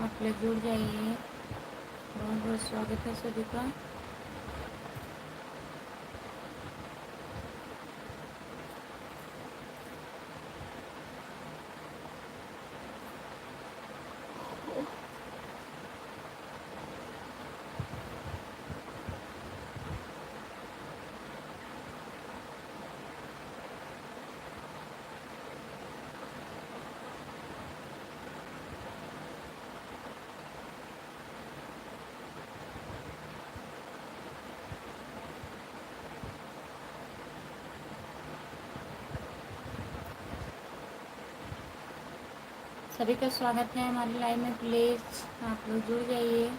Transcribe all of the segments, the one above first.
आप लोग जुड़ जाइए। बहुत बहुत स्वागत है सभी का। सभी का स्वागत है हमारी लाइव में। प्लीज़ आप लोग जुड़ जाइए।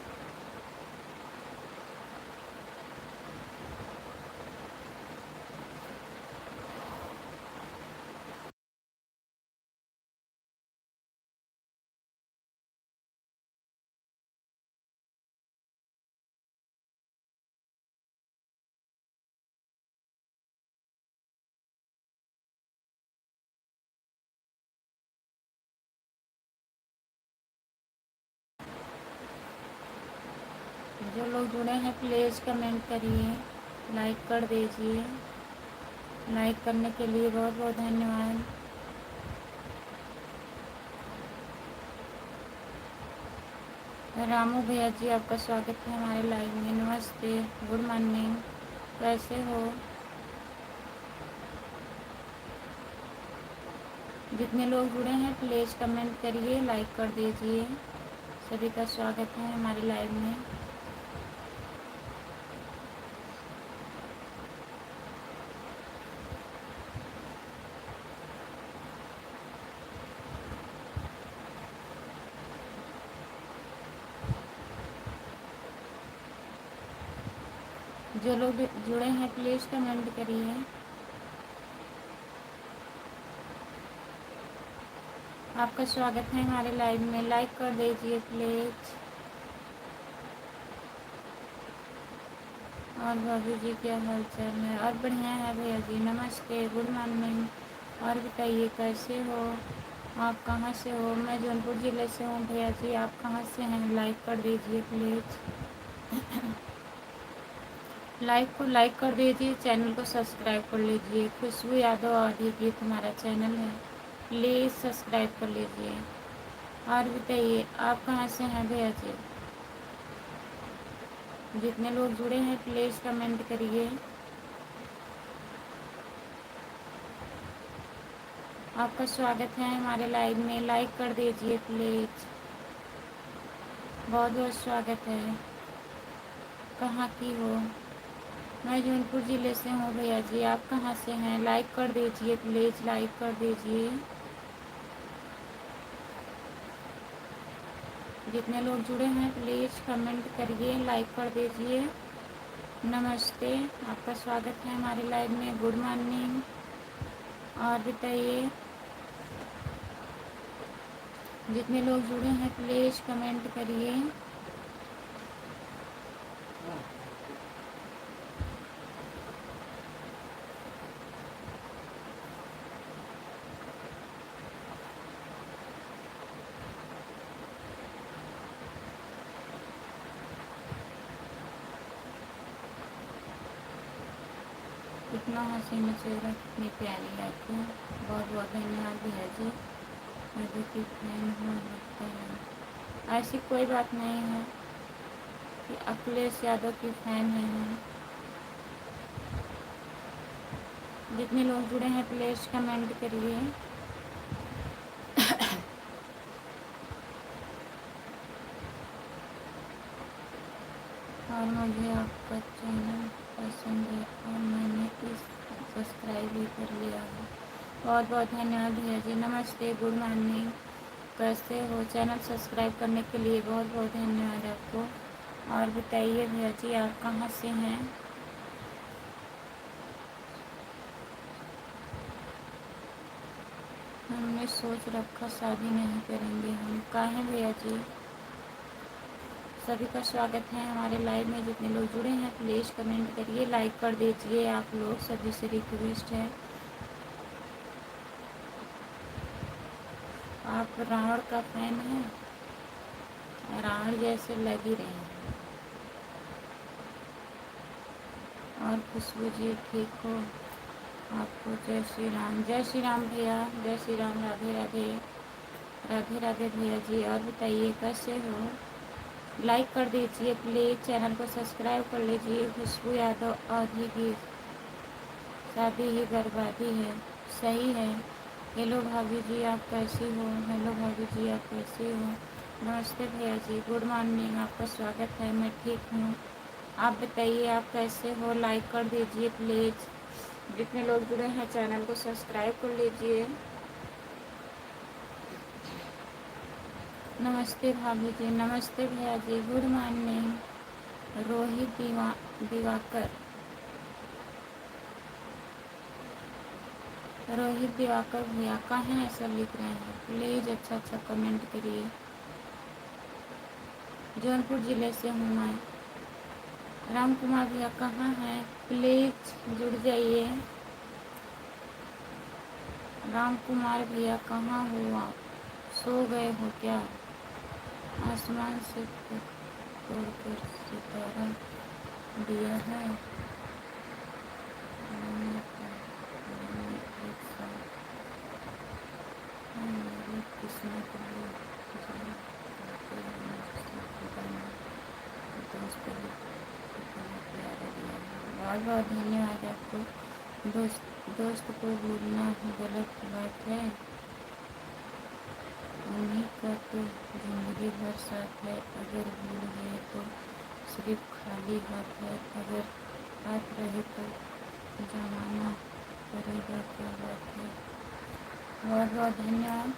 जो लोग जुड़े हैं प्लीज़ कमेंट करिए, लाइक कर दीजिए। लाइक करने के लिए बहुत बहुत धन्यवाद। रामू भैया जी, आपका स्वागत है हमारे लाइव में। नमस्ते, गुड मॉर्निंग, कैसे हो? जितने लोग जुड़े हैं प्लीज़ कमेंट करिए, लाइक कर दीजिए। सभी का स्वागत है हमारे लाइव में। जो लोग जुड़े हैं प्लीज़ कमेंट करिए। आपका स्वागत है हमारे लाइव में। लाइक कर दीजिए प्लीज़। और भाभी जी क्या हाल चाल है? और बढ़िया है भैया जी, नमस्ते, गुड मॉर्निंग। और बताइए कैसे हो? आप कहाँ से हो? मैं जौनपुर ज़िले से हूँ भैया जी, आप कहाँ से हैं? लाइक कर दीजिए प्लीज़। लाइक को लाइक कर दीजिए, चैनल को सब्सक्राइब कर लीजिए। खुशबू यादव ऑडियो गीत हमारा चैनल है, प्लीज़ सब्सक्राइब कर लीजिए। और बताइए आप कहाँ से हैं भैया जी? जितने लोग जुड़े हैं प्लीज़ कमेंट करिए। आपका स्वागत है हमारे लाइव में। लाइक कर दीजिए प्लीज़। बहुत बहुत स्वागत है। कहाँ की हो? मैं जौनपुर ज़िले से हूँ भैया जी, आप कहाँ से हैं? लाइक कर दीजिए प्लीज़, लाइक कर दीजिए। जितने लोग जुड़े हैं प्लीज़ कमेंट करिए, लाइक कर दीजिए। नमस्ते, आपका स्वागत है हमारे लाइव में। Good morning. और बताइए जितने लोग जुड़े हैं प्लीज़ कमेंट करिए। कितना हसीना चेहरा, कितनी प्यारी है आपकी। बहुत बहुत धन्यवाद भैया जी। मैं की फैन हूँ लगता है। ऐसी कोई बात नहीं है कि अखिलेश यादव की फ़ैन है हम। जितने लोग जुड़े हैं प्लीज़ कमेंट करिए। और मुझे आपका चैनल पसंद है और मैंने इस सब्सक्राइब भी कर लिया है। बहुत बहुत धन्यवाद भैया जी। नमस्ते, गुड मॉर्निंग, कैसे हो? चैनल सब्सक्राइब करने के लिए बहुत बहुत धन्यवाद आपको। और बताइए भैया जी आप कहाँ से हैं? हमने सोच रखा शादी नहीं करेंगे हम। काहे भैया जी? सभी का स्वागत है हमारे लाइव में। जितने लोग जुड़े हैं प्लीज़ कमेंट करिए, लाइक कर दीजिए। आप लोग सभी से रिक्वेस्ट है। आप रावण का फैन हैं? और जैसे लगी रहे। और खुशबू जी ठीक हो? आपको जय श्री राम। जय श्री राम भैया, जय श्री राम। राधे राधे। राधे राधे भैया जी। और बताइए कैसे हो? लाइक कर दीजिए प्लीज़, चैनल को सब्सक्राइब कर लीजिए। खुशबू यादव आधी की शादी ही बर्बादी है। सही है। हेलो भाभी जी, आप कैसी हो? हेलो भाभी जी, आप कैसी हो? नमस्ते भैया जी, गुड मॉर्निंग। आपका स्वागत है। मैं ठीक हूँ। आप बताइए आप कैसे हो? लाइक कर दीजिए प्लीज़। जितने लोग जुड़े हैं चैनल को सब्सक्राइब कर लीजिए। नमस्ते भाभी जी। नमस्ते भैया जी, गुड मॉर्निंग। रोहित दिवाकर। रोहित दिवाकर भैया कहाँ ऐसा लिख रहे हैं? प्लीज़ अच्छा कमेंट करिए। जौनपुर ज़िले से हूँ मैं। राम कुमार भैया कहाँ हैं? प्लीज़ जुड़ जाइए। राम कुमार भैया कहाँ हो आप? सो गए हो क्या? आसमान से तोड़कर सितारा दिया है। एक साथ मेरी किस्मत में बहुत बहुत धन्यवाद आपको। दोस्त को भूलना गलत बात है। उन्हीं का तो जिंदगी भर साथ है। अगर भूल गए तो सिर्फ खाली हाथ है। अगर हाथ रहे तो जमाना करेगा क्या बात है। बहुत बहुत धन्यवाद।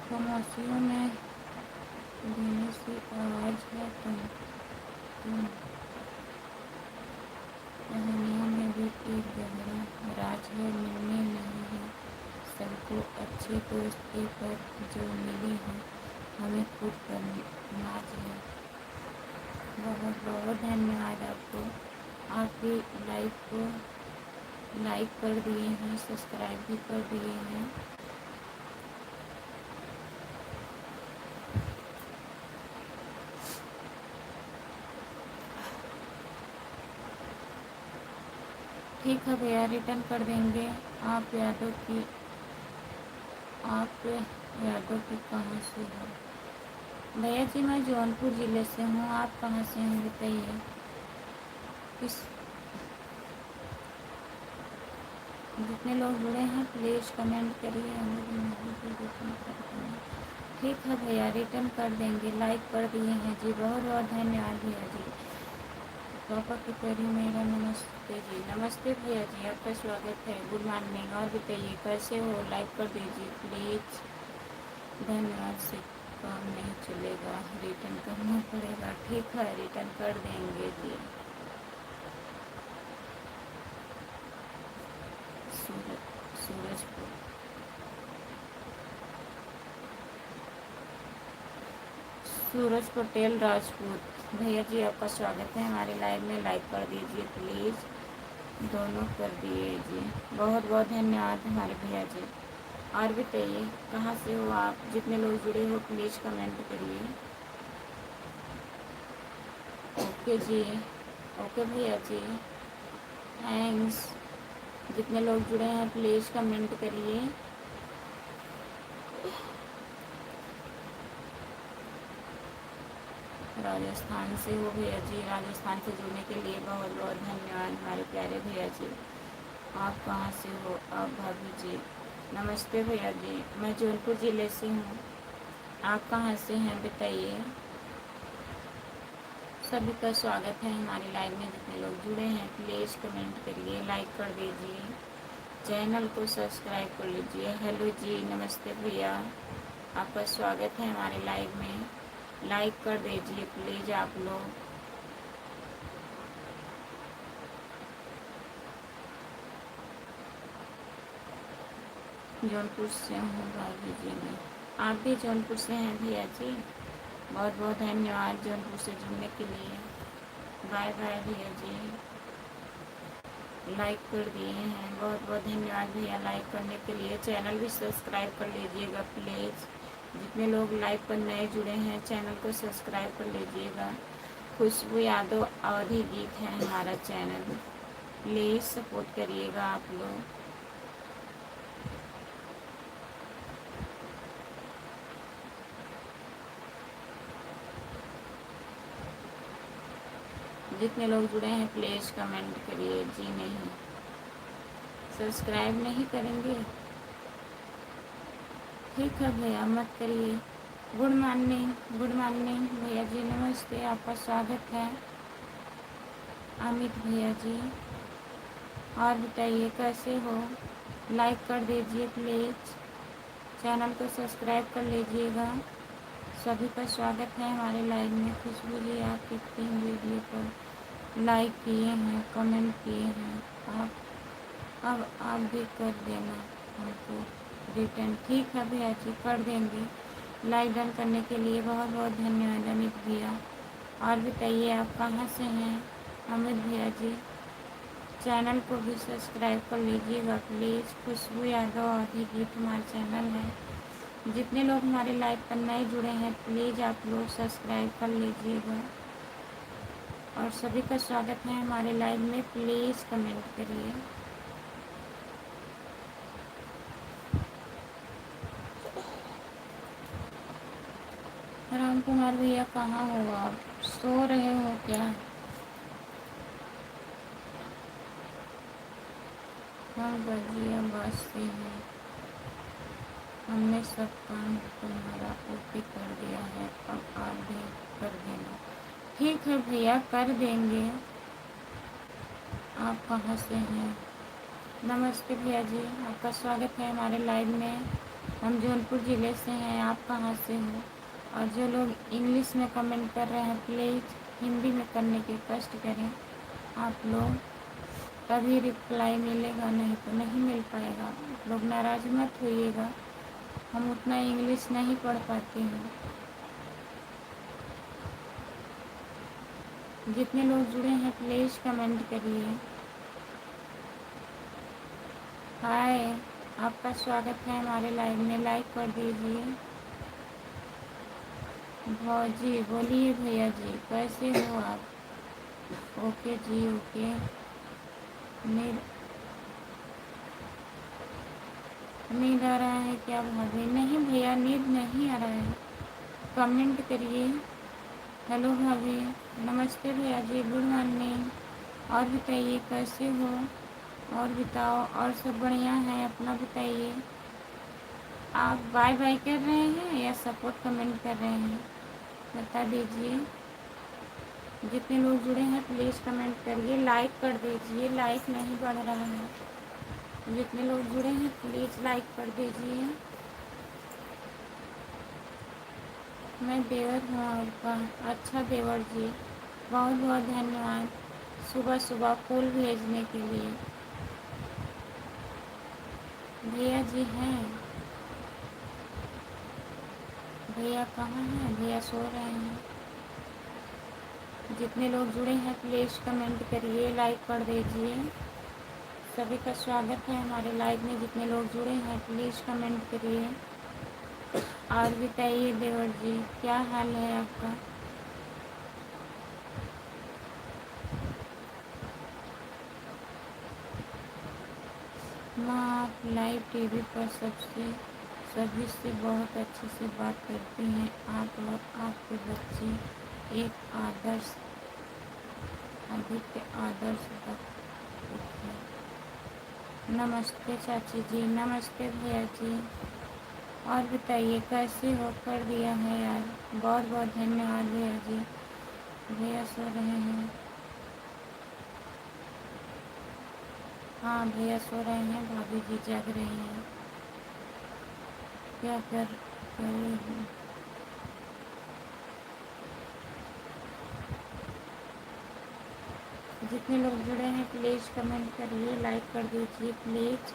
खामोशियों में देने से आवाज़ है तुम कहानियों में भी एक गहरा राज है। मिलने नहीं है सबको अच्छे दोस्त पर जो मिले हैं हमें खुद पर नाज है। बहुत बहुत धन्यवाद आपको। आपकी लाइफ को लाइक कर दिए हैं, सब्सक्राइब भी कर दिए हैं। ठीक है भैया, रिटर्न कर देंगे। आप यादव की कहाँ से हो? भैया जी मैं जौनपुर ज़िले से हूँ। आप कहाँ से हैं बताइए। किस जितने लोग जुड़े हैं प्लीज़ कमेंट करिए। ठीक है भैया, रिटर्न कर देंगे। लाइक कर दिए हैं जी। बहुत बहुत धन्यवाद भैया जी। पापा की परी मेरा नमस्ते जी। नमस्ते भैया जी, आपका स्वागत है। Good morning. और बताइए कैसे हो? लाइक कर दीजिए प्लीज़। धन्यवाद से काम नहीं चलेगा, रिटर्न करना पड़ेगा। ठीक है, रिटर्न कर देंगे जी। सूरजपुर। सूरज पटेल राजपूत। भैया जी आपका स्वागत है हमारे लाइव में। लाइक कर दीजिए प्लीज़। दोनों कर दिए जी। बहुत बहुत धन्यवाद हमारे भैया जी। और बताइए कहाँ से हो आप? जितने लोग जुड़े हो प्लीज़ कमेंट करिए। ओके जी, ओके भैया जी, थैंक्स। जितने लोग जुड़े हैं प्लीज़ कमेंट करिए। राजस्थान से हो भैया जी? राजस्थान से जुड़ने के लिए बहुत बहुत धन्यवाद हमारे प्यारे भैया जी। आप कहाँ से हो? आप भाभी जी। नमस्ते भैया जी, मैं जौनपुर ज़िले से हूँ। आप कहाँ से हैं बताइए। सभी का स्वागत है हमारी लाइव में। जितने लोग जुड़े हैं प्लीज़ कमेंट करिए, लाइक कर दीजिए, चैनल को सब्सक्राइब कर लीजिए। हेलो जी, नमस्ते भैया, आपका स्वागत है हमारे लाइव में। लाइक कर दीजिए प्लीज़ आप लोग। जौनपुर से हूँ भाभी जी मैं। आप भी जौनपुर से हैं भैया जी? बहुत बहुत धन्यवाद जौनपुर से जुड़ने के लिए। बाय बाय भैया जी। लाइक कर दिए हैं, बहुत बहुत धन्यवाद भैया लाइक करने के लिए। चैनल भी सब्सक्राइब कर लीजिएगा प्लीज़। जितने लोग लाइव पर नए जुड़े हैं चैनल को सब्सक्राइब कर लीजिएगा। खुशबू यादव अवधि गीत है हमारा चैनल, प्लीज़ सपोर्ट करिएगा आप लोग। जितने लोग जुड़े हैं प्लीज़ कमेंट करिए। जी नहीं, सब्सक्राइब नहीं करेंगे, ठीक है भैया मत करिए। गुड मॉर्निंग भैया जी, नमस्ते, आपका स्वागत है अमित भैया जी। और बताइए कैसे हो, लाइक कर दीजिए प्लीज़, चैनल को सब्सक्राइब कर लीजिएगा। सभी का स्वागत है हमारे लाइव में। खुशबू जी आप कितनी वीडियो पर लाइक किए हैं, कमेंट किए हैं, अब आप भी कर देना हमको रिटर्न, ठीक है भैया जी कर देंगे। लाइक डन करने के लिए बहुत बहुत धन्यवाद अमित भैया। और बताइए आप कहाँ से हैं अमित भैया जी, चैनल को भी सब्सक्राइब कर लीजिएगा प्लीज़। खुशबू यादव अवधि गीत हमारा चैनल है। जितने लोग हमारे लाइव पर नए जुड़े हैं प्लीज़ आप लोग सब्सक्राइब कर लीजिएगा। और सभी का स्वागत है हमारे लाइव में, प्लीज़ कमेंट करिए। राम कुमार भैया कहाँ हो आप, सो रहे हो क्या? हाँ बजिया बस से है, हमने सब काम तुम्हारा ओके कर दिया है, अब आप भी कर देना। ठीक है भैया कर देंगे। आप कहाँ से हैं? नमस्ते भैया जी, आपका स्वागत है हमारे लाइव में। हम जौनपुर ज़िले से हैं, आप कहाँ से हो? और जो लोग इंग्लिश में कमेंट कर रहे हैं प्लीज़ हिंदी में करने के कष्ट करें आप लोग, तभी रिप्लाई मिलेगा, नहीं तो नहीं मिल पाएगा। आप लोग नाराज़ मत होइएगा, हम उतना इंग्लिश नहीं पढ़ पाते हैं। जितने लोग जुड़े हैं प्लीज़ कमेंट करिए। हाय, आपका स्वागत है हमारे लाइव में, लाइक कर दीजिए। भौजी बोलिए भैया जी कैसे हो आप? ओके जी ओके। नींद आ रहा है क्या भाभी? नहीं भैया नींद नहीं आ रहा है, कमेंट करिए। हेलो भाभी, नमस्ते भैया जी, गुड मॉर्निंग। और बताइए कैसे हो, और बताओ, और सब बढ़िया है, अपना बताइए। आप बाय बाय कर रहे हैं या सपोर्ट कमेंट कर रहे हैं, बता दीजिए। जितने लोग जुड़े हैं प्लीज़ कमेंट करिए, लाइक कर दीजिए, लाइक नहीं बढ़ रहा है। जितने लोग जुड़े हैं प्लीज़ लाइक कर दीजिए। मैं देवर हूँ आपका। अच्छा देवर जी, बहुत बहुत धन्यवाद सुबह सुबह फूल भेजने के लिए। भैया जी हैं? भैया कहाँ हैं? भैया सो रहे हैं। जितने लोग जुड़े हैं प्लीज़ कमेंट करिए, लाइक कर दीजिए। सभी का स्वागत है हमारे लाइव में। जितने लोग जुड़े हैं प्लीज़ कमेंट करिए। और बताइए देवर जी क्या हाल है आपका? माँ आप लाइव टीवी पर सभी से बहुत अच्छे से बात करती हैं। आप और आपके बच्चे एक आदर्श आदित्य आदर्श दत्त है। नमस्ते चाची जी, नमस्ते भैया जी। और बताइए कैसे हो? कर दिया है यार, बहुत बहुत धन्यवाद भैया जी। भैया सो रहे हैं? हाँ भैया सो रहे हैं, भाभी जी जाग रही हैं। क्या कर रही हैं? जितने लोग जुड़े हैं प्लीज़ कमेंट करिए, लाइक कर दीजिए प्लीज़।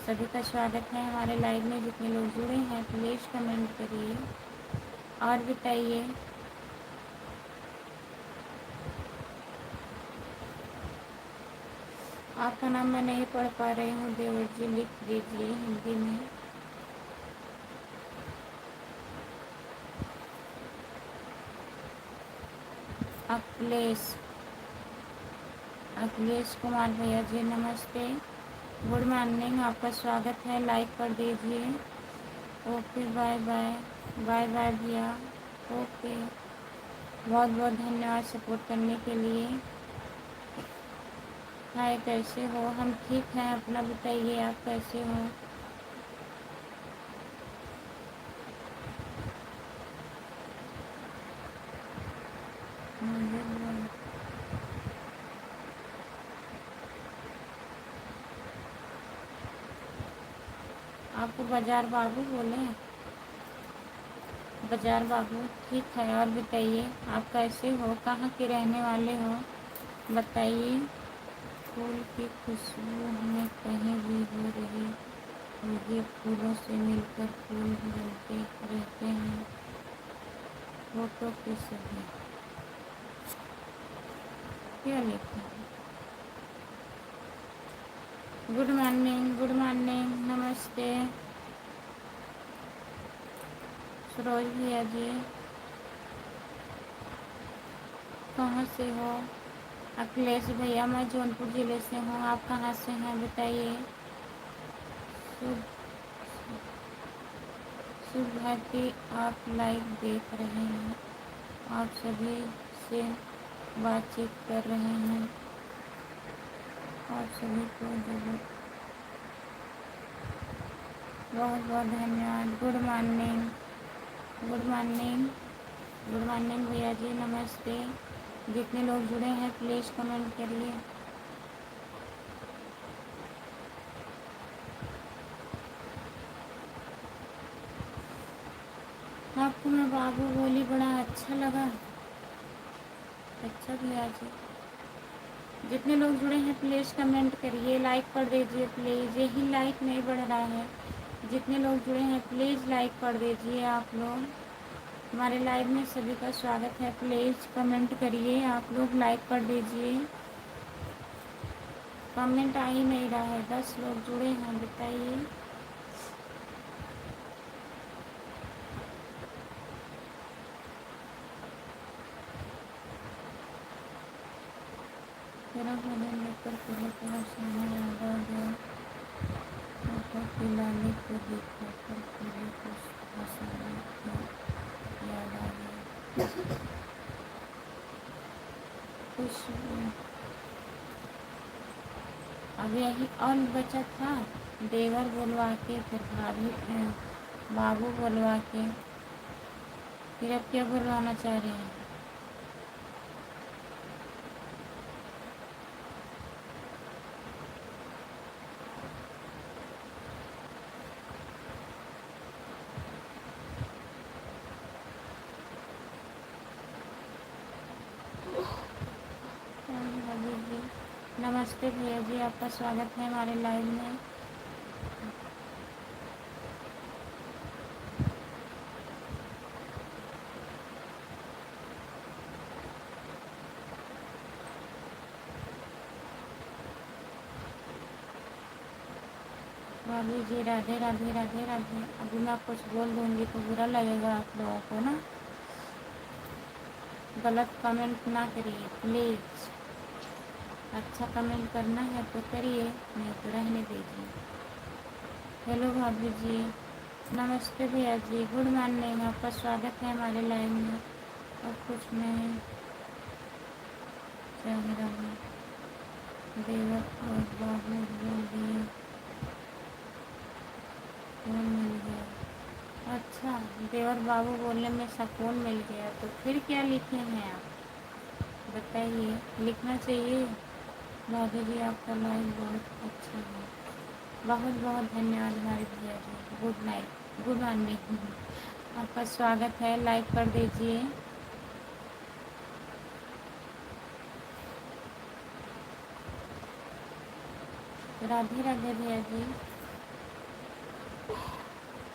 सभी का स्वागत है हमारे लाइव में। जितने लोग जुड़े हैं प्लीज़ कमेंट करिए। और बताइए आपका नाम मैं नहीं पढ़ पा रही हूँ, देवर जी लिख दीजिए हिंदी में। अखिलेश अखिलेश कुमार भैया जी नमस्ते, गुड मॉर्निंग, आपका स्वागत है, लाइक कर दीजिए। Okay bye bye, bye bye भैया, ओके। बहुत बहुत धन्यवाद सपोर्ट करने के लिए। हाय, कैसे हो? हम ठीक हैं, अपना बताइए, आप कैसे हो? आपको बाजार बाबू बोले? बाजार बाबू, ठीक है। और बताइए, आप कैसे हो, कहाँ के रहने वाले हो, बताइए। फूल की खुशबू हमें कहीं भी हो रही होगी, फूलों से मिलकर फूल बनते रहते हैं, फोटो के सभी। क्या लिखा है? गुड मॉर्निंग, गुड मॉर्निंग, नमस्ते सरोज भैया जी, कहाँ से हो? अखिलेश भैया, मैं जौनपुर ज़िले से हूँ, आप कहाँ से हैं बताइए। शुभ शुभ है कि आप लाइव देख रहे हैं, आप सभी से बातचीत कर रहे हैं, आप सभी को जरूर बहुत बहुत धन्यवाद। Good morning, good morning, good morning भैया जी नमस्ते। जितने लोग जुड़े हैं प्लीज़ कमेंट करिए। आपको मैं बाबू बोली बड़ा अच्छा लगा? अच्छा भैया जी, जितने लोग जुड़े हैं प्लीज़ कमेंट करिए, लाइक कर दीजिए प्लीज़, यही लाइक नहीं बढ़ रहा है। जितने लोग जुड़े हैं प्लीज़ लाइक कर दीजिए। आप लोग हमारे लाइव में सभी का स्वागत है, प्लीज़ कमेंट करिए, आप लोग लाइक कर दीजिए। कमेंट आ ही नहीं रहा है, 10 लोग जुड़े हैं, बताइए। तेरा भजन लेकर पूरे पूरा समय याद आ गया, फोटो की लाली को देखा कर पूरे कुछ फसाने को याद आ गया। कुछ अब यही और बचा था, देवर बोलवा के, फिर भाभी बाबू बोलवा के, फिर अब क्या बोलवाना चाह रहे हैं? भाभी जी नमस्ते भैया जी, आपका स्वागत है हमारे लाइव में। भाभी जी राधे राधे राधे राधे। अभी मैं कुछ बोल दूँगी तो बुरा लगेगा आप लोगों को ना, गलत कमेंट ना करिए प्लीज़। अच्छा कमेंट करना है तो करिए, नहीं तो रहने दीजिए। हेलो भाभी जी नमस्ते भैया जी, गुड मॉर्निंग, आपका स्वागत है हमारे लाइव में। और कुछ नहीं चाह रहा, देवर और बाबू बोल दिए, सुकून मिल गया। अच्छा, देवर बाबू बोलने में सुकून मिल गया, तो फिर क्या लिखे हैं आप बताइए, लिखना चाहिए। भाभी जी आपका लाइव बहुत अच्छा है, बहुत बहुत धन्यवाद हमारे भैया जी। गुड नाइट, गुड मॉर्निंग, आपका स्वागत है, लाइक कर दीजिए। राधे राधे भैया जी,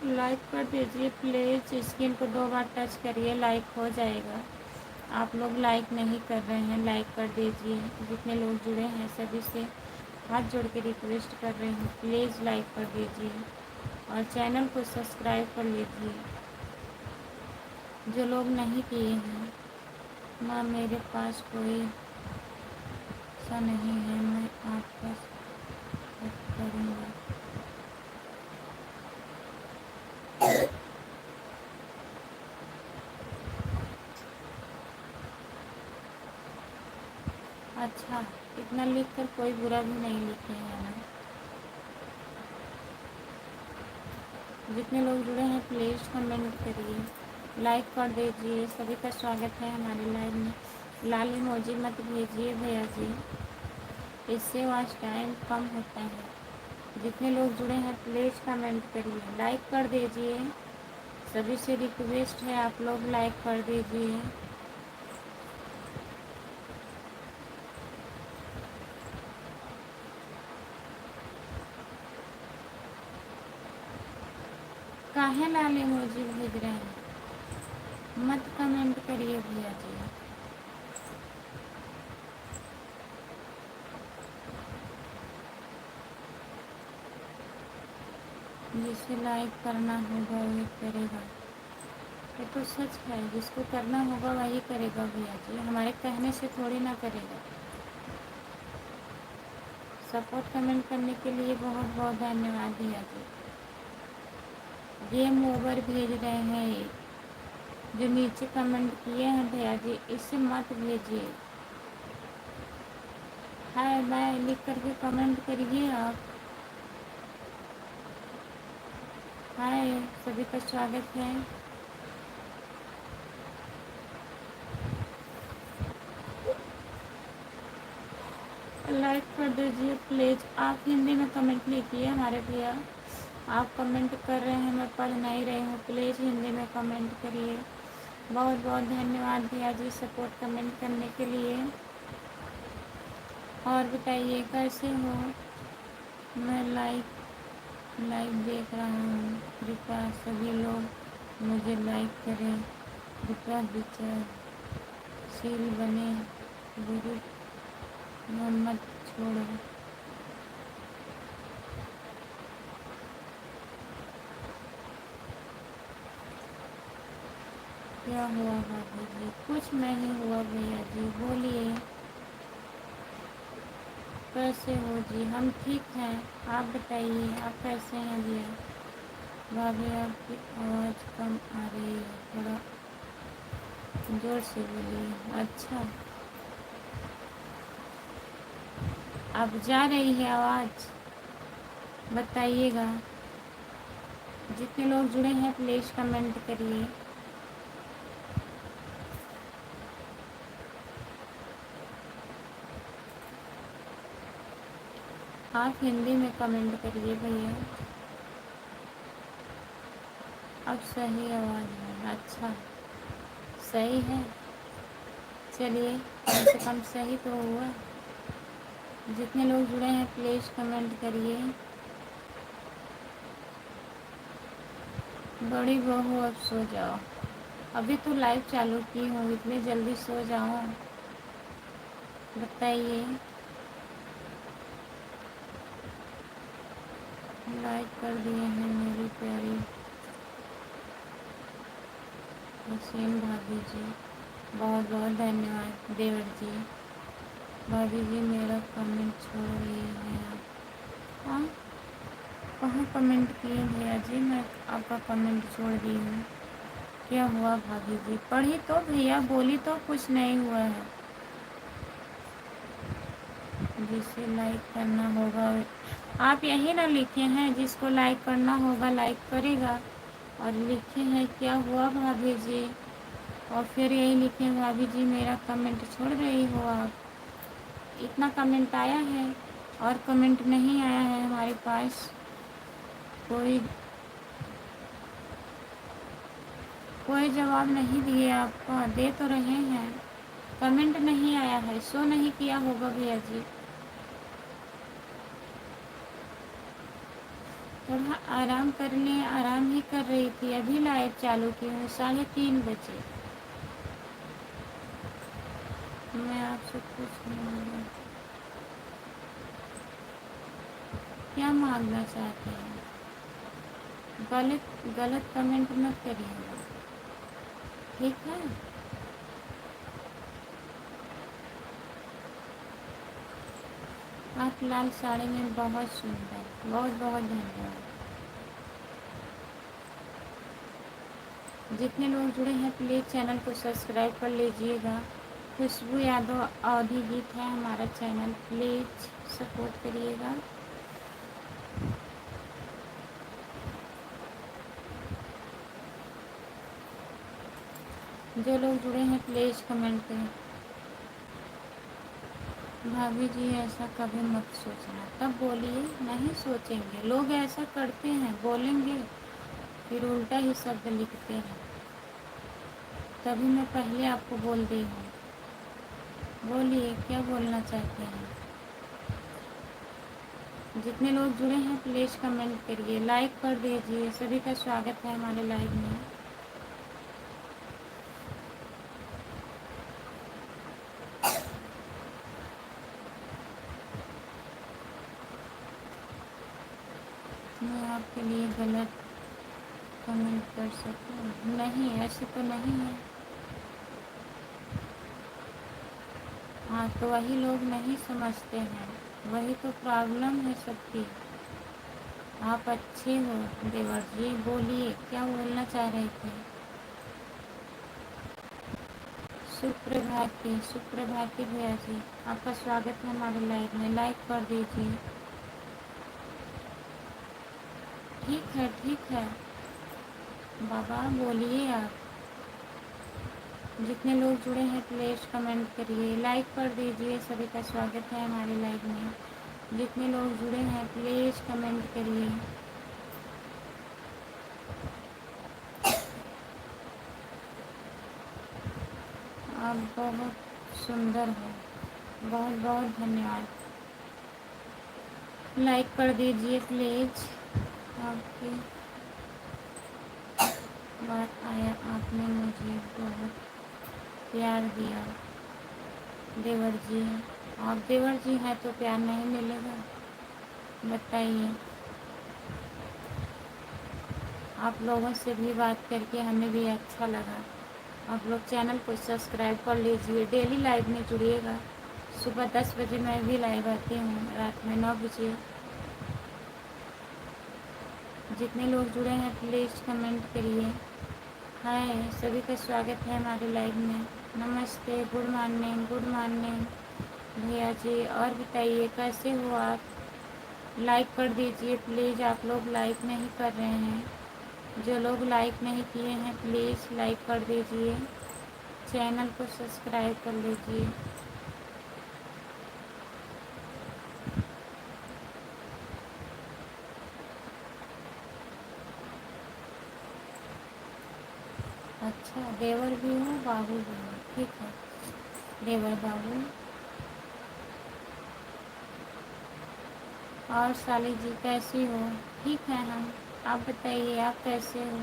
लाइक कर दीजिए प्लीज़, स्क्रीन को 2 बार टच करिए, लाइक हो जाएगा। आप लोग लाइक नहीं कर रहे हैं, लाइक कर दीजिए। जितने लोग जुड़े हैं सभी से हाथ जोड़ के रिक्वेस्ट कर रही हूँ, प्लीज़ लाइक कर दीजिए और चैनल को सब्सक्राइब कर लीजिए जो लोग नहीं किए हैं। माँ मेरे पास कोई सा नहीं है, मैं आपका सब करूँगा। अच्छा, इतना लिख कर कोई बुरा भी नहीं लिखे है ना। जितने लोग जुड़े हैं प्लीज़ कमेंट करिए, लाइक कर दीजिए। सभी का स्वागत है हमारे लाइव में। लाल इमोजी मत भेजिए भैया जी, इससे वॉच टाइम कम होता है। जितने लोग जुड़े हैं प्लीज़ कमेंट करिए, लाइक कर दीजिए। सभी से रिक्वेस्ट है आप लोग लाइक कर दीजिए। काहे लाल इमोजी भेज रहे हैं, मत कमेंट करिए भैया जी। जिसे लाइक करना होगा वही करेगा, ये तो सच है। जिसको करना होगा वही करेगा भैया जी, हमारे कहने से थोड़ी ना करेगा। सपोर्ट कमेंट करने के लिए बहुत बहुत धन्यवाद भैया जी। गेम ओवर भेज रहे हैं ये जो नीचे कमेंट किए हैं भैया जी, इसे मत भेजिए। हाय बाय लिख करके कमेंट करिए आप। हाय, सभी का स्वागत है। लाइक कर दीजिए प्लीज़। आप हिंदी में कमेंट नहीं किए हमारे भैया, आप कमेंट कर रहे हैं, मैं पढ़ नहीं रही हूँ। प्लीज़ हिंदी में कमेंट करिए। बहुत बहुत धन्यवाद भैया जी सपोर्ट कमेंट करने के लिए। और बताइए कैसे हो। मैं लाइव देख रहा हूँ, कृपया सभी लोग मुझे लाइक करें। कृपया विचारशील बने, गुरु मोहम्मद छोड़ो। क्या हुआ भाभी जी? कुछ नहीं हुआ भैया जी, बोलिए कैसे हो जी? हम ठीक हैं, आप बताइए आप कैसे हैं भैया? भाभी आपकी आवाज़ कम आ रही है, थोड़ा जोर से बोलिए। अच्छा, अब जा रही है आवाज़, बताइएगा। जितने लोग जुड़े हैं प्लीज़ कमेंट करिए। आप हिंदी में कमेंट करिए भैया। अब सही आवाज़ है, अच्छा सही है, चलिए कम से कम सही तो हुआ। जितने लोग जुड़े हैं प्लीज़ कमेंट करिए। बड़ी बहू अब सो जाओ, अभी तो लाइव चालू की हूँ, इतनी जल्दी सो जाऊँ? बताइए। लाइक कर दिए हैं मेरी प्यारी हसीन भाभी जी, बहुत बहुत धन्यवाद। देवर जी, भाभी जी मेरा कमेंट छोड़ रही हैं आप। हाँ, कहाँ कमेंट किए भैया जी? मैं आपका कमेंट छोड़ दी हूँ। क्या हुआ भाभी जी? पढ़ी तो भैया, बोली तो कुछ नहीं हुआ है। जिसे लाइक करना होगा, आप यही ना लिखे हैं जिसको लाइक करना होगा लाइक करेगा, और लिखे हैं क्या हुआ भाभी जी, और फिर यही लिखे भाभी जी मेरा कमेंट छोड़ रही हो आप। इतना कमेंट आया है और कमेंट नहीं आया है हमारे पास। कोई जवाब नहीं दिए आपका, दे तो रहे हैं, कमेंट नहीं आया है, शो नहीं किया होगा भैया जी। थोड़ा आराम कर लें, आराम ही कर रही थी, अभी लाइव चालू की हूँ 3:30 बजे। मैं आपसे कुछ मांगूंगा, क्या मांगना चाहते हैं? गलत गलत कमेंट मत करिएगा, ठीक है? लाल साड़ी में बहुत सुंदर, बहुत बहुत धन्यवाद। जितने लोग जुड़े हैं प्लीज़ चैनल को सब्सक्राइब कर लीजिएगा। खुशबू यादव अवधि गीत है हमारा चैनल, प्लीज़ सपोर्ट करिएगा। जो लोग जुड़े हैं प्लीज़ कमेंट करें। भाभी जी ऐसा कभी मत सोचना, तब बोलिए नहीं सोचेंगे। लोग ऐसा करते हैं, बोलेंगे फिर उल्टा ही शब्द लिखते हैं, तभी मैं पहले आपको बोल दी हूँ। बोलिए क्या बोलना चाहते हैं। जितने लोग जुड़े हैं प्लीज़ कमेंट करिए, लाइक कर दीजिए। सभी का स्वागत है हमारे लाइव में। मैं आपके लिए गलत कमेंट कर सकूं? नहीं, ऐसे तो नहीं है। हाँ, तो वही लोग नहीं समझते हैं, वही तो प्रॉब्लम है सबकी। आप अच्छे हो देवर जी, बोलिए क्या बोलना चाह रहे थे। सुप्रभाती, सुप्रभाती भैया जी, आपका स्वागत है हमारे लाइव में। लाइक कर दीजिए। ठीक है बाबा, बोलिए आप। जितने लोग जुड़े हैं प्लीज़ कमेंट करिए, लाइक कर दीजिए। सभी का स्वागत है हमारे लाइव में। जितने लोग जुड़े हैं प्लीज़ कमेंट करिए। आप बहुत सुंदर हो, बहुत बहुत धन्यवाद। लाइक कर दीजिए प्लीज़। आपकी बात आया, आपने मुझे बहुत प्यार दिया देवर जी। आप देवर जी हैं तो प्यार नहीं मिलेगा, बताइए। आप लोगों से भी बात करके हमें भी अच्छा लगा। आप लोग चैनल को सब्सक्राइब कर लीजिए, डेली लाइव में जुड़िएगा। सुबह 10 बजे मैं भी लाइव आती हूँ, रात में 9 बजे। जितने लोग जुड़े हैं प्लीज़ कमेंट करिए। हाय, सभी का स्वागत है हमारे लाइव में। नमस्ते, गुड मॉर्निंग, गुड मॉर्निंग भैया जी। और बताइए कैसे हो आप। लाइक कर दीजिए प्लीज़, आप लोग लाइक नहीं कर रहे हैं। जो लोग लाइक नहीं किए हैं प्लीज़ लाइक कर दीजिए, चैनल को सब्सक्राइब कर लीजिए। अच्छा, देवर भी हो बाबू भी हो, ठीक है देवर बाबू। और साली जी कैसी हो। ठीक है हम, आप बताइए आप कैसे हो।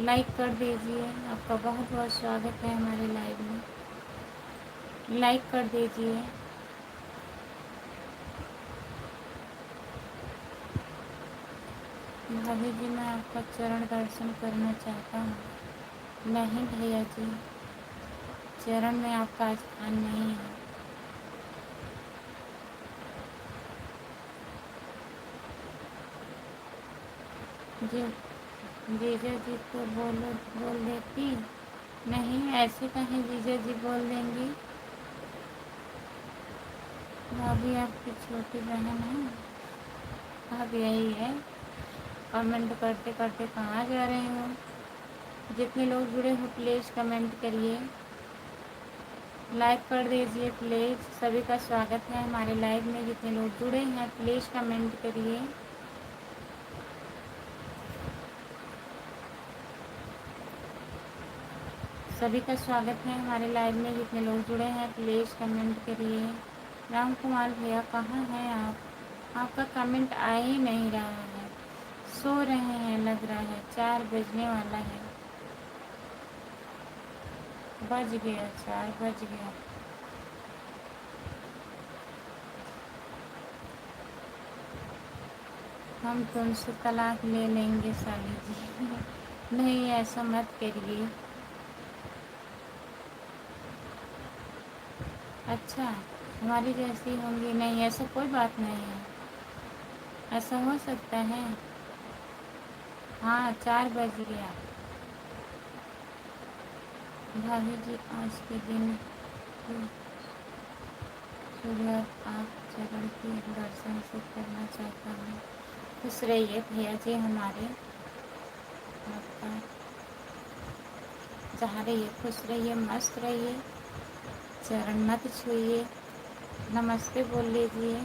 लाइक कर दीजिए, आपका बहुत बहुत स्वागत है हमारे लाइव में। लाइक कर दीजिए। भाभी जी मैं आपका चरण दर्शन करना चाहता हूँ। नहीं भैया जी, चरण में आपका स्थान नहीं है। जी जीजा जी तो बोल देती। नहीं, ऐसे कहीं जीजा जी बोल देंगी। भाभी आपकी छोटी बहन है। आप यही है, कमेंट करते करते कहाँ जा रहे हो। जितने लोग जुड़े हो प्लीज़ कमेंट करिए, लाइक कर दीजिए प्लीज़। सभी का स्वागत है हमारे लाइव में। जितने लोग जुड़े हैं प्लीज़ कमेंट करिए। सभी का स्वागत है हमारे लाइव में। जितने लोग जुड़े हैं प्लीज़ कमेंट करिए। राम कुमार भैया कहाँ हैं आप। आपका कमेंट आ ही नहीं रहा है। सो रहे हैं लग रहा है, 4 बजने वाला है। बज गया, 4 बज गया। हम तुमसे तलाक ले लेंगे साली जी। नहीं, ऐसा मत करिए। अच्छा, हमारी जैसी होंगी। नहीं, ऐसा कोई बात नहीं है। ऐसा हो सकता है। हाँ, 4 बज गया। भाभी जी, आज के दिन की शुरुआत आप चरण के दर्शन से करना चाहता हूँ। खुश रहिए भैया जी हमारे। आपका जहाँ रहिए खुश रहिए, मस्त रहिए, चरण मत छूइए, नमस्ते बोल लीजिए।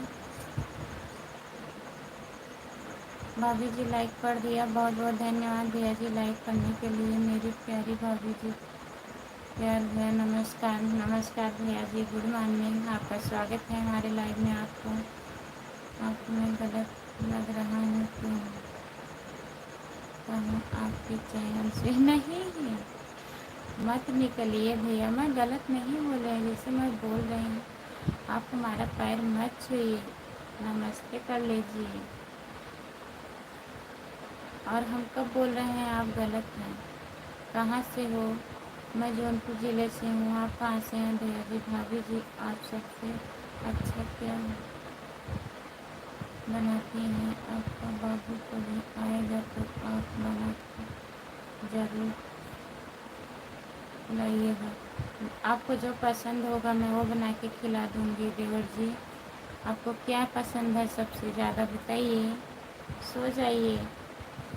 भाभी जी लाइक कर दिया, बहुत बहुत धन्यवाद भैया जी लाइक करने के लिए। मेरी प्यारी भाभी जी, प्यार भैया, नमस्कार नमस्कार भैया जी, गुड मॉर्निंग। आपका स्वागत है हमारे लाइव में। आपको मैं गलत लग रहा हूँ क्यों? कहूँ आपके चैनल से नहीं, मत निकलिए भैया, मैं गलत नहीं बोल रही, जैसे मैं बोल रही हूँ। आप हमारा पैर मत छूइए, नमस्ते कर लीजिए। और हम कब बोल रहे हैं आप गलत हैं? कहाँ से हो? मैं जौनपुर ज़िले से हूँ। आप कहाँ से हैं भैया जी? भाभी जी, आप सबसे अच्छा क्या बनाती हैं? आपका बाबू कभी आएगा तो आप बना के ज़रूर लाइएगा। आपको जो पसंद होगा मैं वो बना के खिला दूँगी देवर जी। आपको क्या पसंद है सबसे ज़्यादा बताइए। सो जाइए।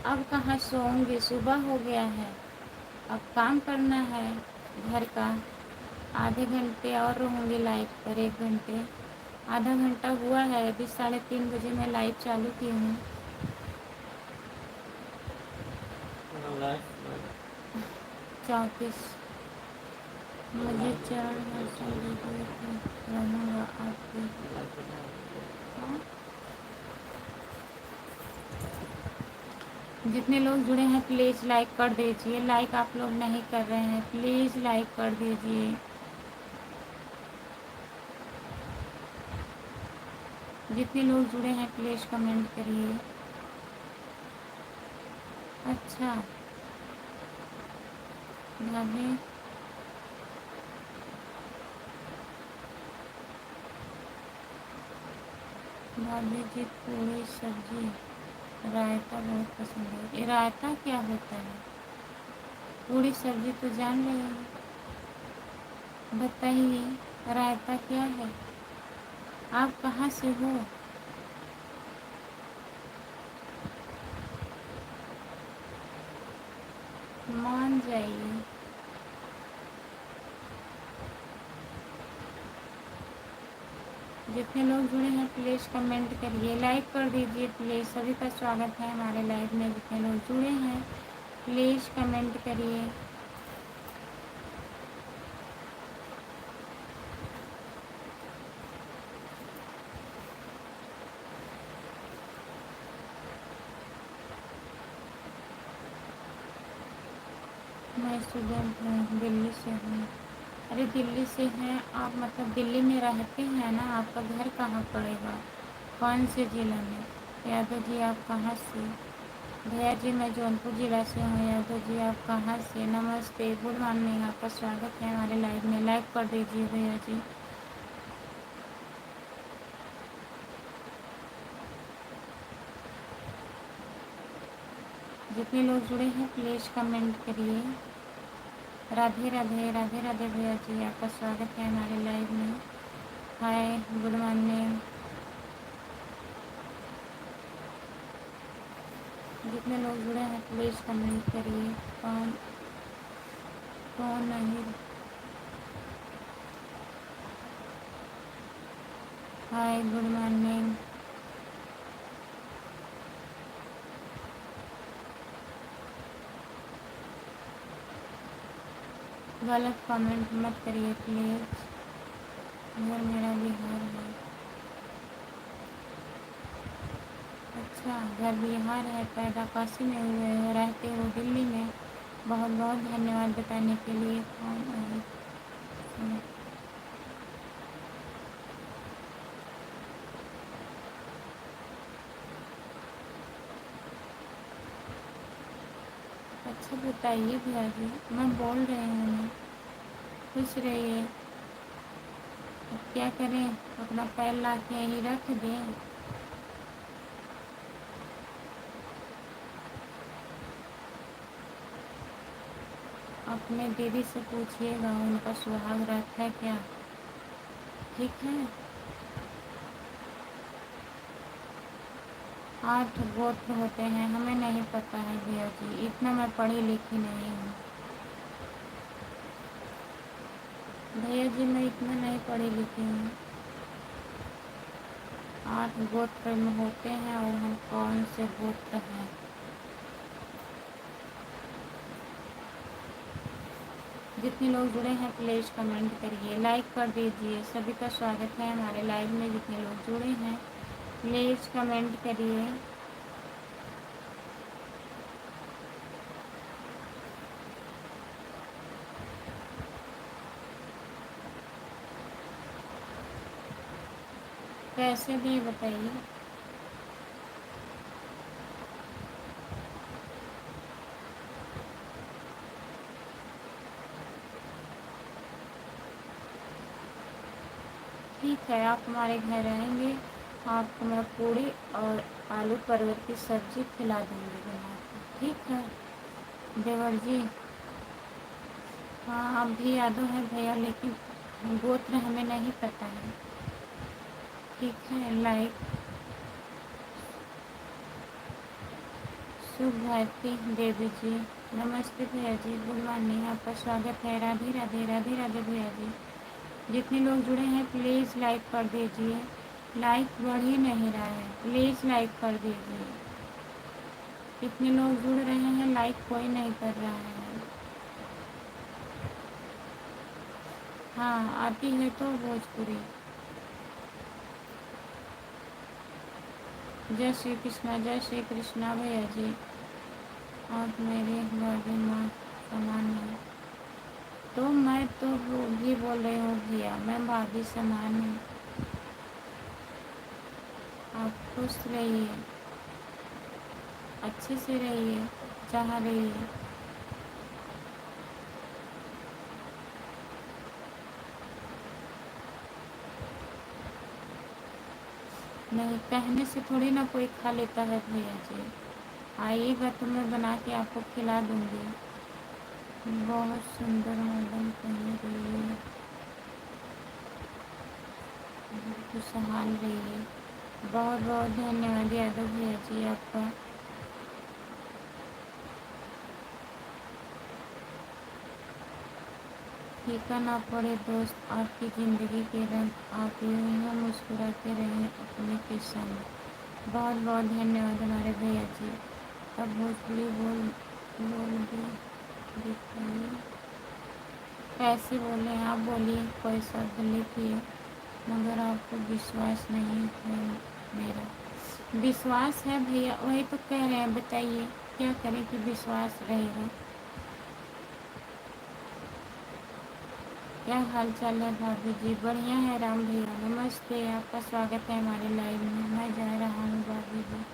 अब कहाँ सोऊंगी, सुबह हो गया है। अब काम करना है घर का। आधे घंटे और रहूँगी लाइव पर, 1 घंटे। आधा घंटा हुआ है, अभी 3:30 बजे मैं लाइव चालू की हूँ। 34 मुझे चरण दर्शन दीजिए तो रहूँगा आपके। हाँ? जितने लोग जुड़े हैं प्लीज़ लाइक कर दीजिए। लाइक आप लोग नहीं कर रहे हैं, प्लीज़ लाइक कर दीजिए। जितने लोग जुड़े हैं प्लीज़ कमेंट करिए। अच्छा भाभी, भाभी जी पूरी सब्जी रायता बहुत पसंद है। ये रायता क्या होता है? पूरी सब्जी तो जान रहे हैं, बताइए रायता क्या है? आप कहाँ से हो? मान जाइए। जितने लोग जुड़े हैं प्लीज़ कमेंट करिए, लाइक कर दीजिए प्लीज़। सभी का स्वागत है हमारे लाइव में। जितने लोग जुड़े हैं प्लीज़ कमेंट करिए। मैं स्टूडेंट हूँ, दिल्ली से हूँ। अरे दिल्ली से हैं आप, मतलब दिल्ली में रहते हैं ना? आपका घर कहाँ पड़ेगा, कौन से ज़िला में? यादव जी आप कहाँ से? भैया जी मैं जौनपुर ज़िला से हूँ। यादव जी आप कहाँ से? नमस्ते, गुड मॉर्निंग, आपका स्वागत है हमारे लाइव में। लाइक कर दीजिए भैया जी। जितने लोग जुड़े हैं प्लीज़ कमेंट करिए। राधे राधे, राधे राधे भैया जी, आपका स्वागत है हमारे लाइव में। हाय, गुड मॉर्निंग। जितने लोग जुड़े हैं प्लीज़ कमेंट करिए। कौन कौन नहीं? हाय, गुड मॉर्निंग। गलत कमेंट मत करिए प्लीज़। घर मेरा बिहार है। अच्छा, घर बिहार है, पैदा काशी में हुए हो, रहते हो दिल्ली में। बहुत बहुत धन्यवाद बताने के लिए। कौन है? अच्छा बताइए भैया जी, मैं बोल रही हूँ ना। खुश रहिए। अब क्या करें, अपना पैर ला के यहीं रख दें। अपने दीदी से पूछिएगा उनका सुहाग रात है क्या, ठीक है। 8 गोत्र होते हैं, हमें नहीं पता है भैया जी, इतना मैं पढ़ी लिखी नहीं हूँ। भैया जी मैं इतना नहीं पढ़ी लिखी हूँ। 8 गोत्र में होते हैं और हम कौन से गोत्र हैं। जितने लोग जुड़े हैं प्लीज़ कमेंट करिए, लाइक कर दीजिए। सभी का स्वागत है हमारे लाइव में। जितने लोग जुड़े हैं प्लीज़ कमेंट करिए। कैसे भी बताइए। ठीक है, आप हमारे घर आएंगे, आपको मैं पूड़ी और आलू परवल की सब्ज़ी खिला दूँगी बना के, ठीक है देवर जी। हाँ आप भी यादव हैं भैया, लेकिन गोत्र हमें नहीं पता है, ठीक है। लाइक शुभ भारती देवी जी, नमस्ते भैया जी, गुड मॉर्निंग, आपका स्वागत है। राधे राधे, राधे राधे भैया जी। जितने लोग जुड़े हैं प्लीज़ लाइक कर दीजिए, लाइक बढ़ ही नहीं रहा है, प्लीज़ लाइक कर दीजिए। कितने लोग जुड़ रहे हैं, लाइक कोई नहीं कर रहा है। हाँ आती है तो भोजपुरी। जय श्री कृष्णा, जय श्री कृष्णा भैया जी। आप मेरे भाभी माँ समान है, तो मैं तो वो भी बोल रही हूँ भैया, मैं भाभी समान हूँ। आप खुश रहिए, अच्छे से रहिए, जहाँ रहिए। नहीं कहने से थोड़ी ना कोई खा लेता है भैया जी। आइएगा तो मैं बना के आपको खिला दूँगी। बहुत सुंदर मैडम पहन रही है, खुशहाल रहिए। बहुत बहुत धन्यवाद यादव भैया जी आपका। फीका ना पड़े दोस्त आपकी ज़िंदगी के रंग, आप यूँ मुस्कुराते रहें अपने के संग। बहुत बहुत धन्यवाद हमारे भैया जी। अब भोजपुरी बोल भी दिखाइए। कैसे बोलें आप, बोलिए कोई शब्द लिखिए। मगर आपको विश्वास नहीं है मेरा। विश्वास है भैया, वही तो कह रहे हैं, बताइए क्या करें कि विश्वास रहेगा। क्या हाल चाल है भाभी जी, बढ़िया है राम भैया, नमस्ते, आपका स्वागत है हमारे लाइव में। मैं जा रहा हूँ भाभी जी।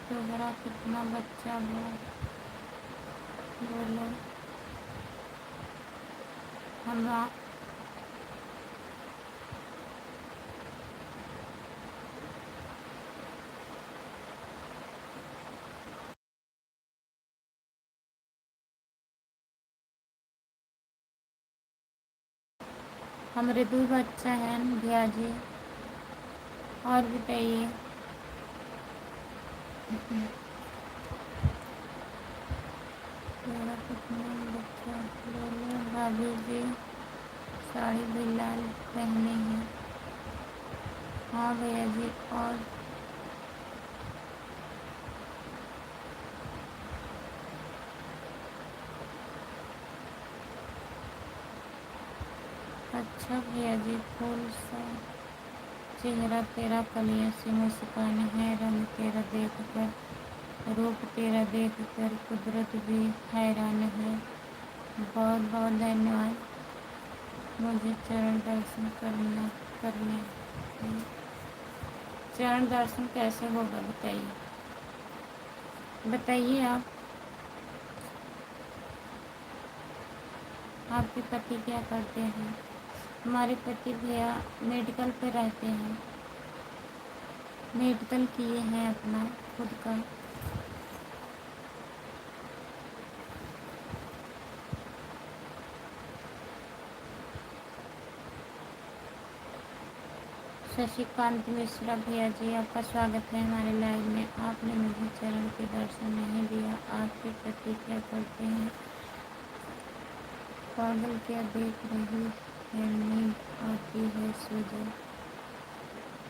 तुम्हारा कितना बच्चा बोलो। हमरा हमारे 2 बच्चा हैं भैया जी। और बताइए। मेरा कितना बच्चा बोलो भाभी जी, साड़ी भी लाल पहनी है। हाँ भैया जी। और अच्छा भैया जी, फूल सा चेहरा तेरा, कलियों से मुस्कान है, रंग तेरा देख कर, रूप तेरा देख कर कुदरत भी हैरान है। बहुत बहुत धन्यवाद। मुझे चरण दर्शन करने चरण दर्शन कैसे होगा बताइए, बताइए आप। आपके पति क्या करते हैं? हमारे पति भैया मेडिकल पे रहते हैं, मेडिकल किए हैं अपना खुद का। शशिकांत मिश्रा भैया जी, आपका स्वागत है हमारे लाइव में। आपने मुझे चरण के दर्शन नहीं दिया, आपके पति क्या करते हैं? पागल क्या देख रही है, नींद आती है सो जाओ।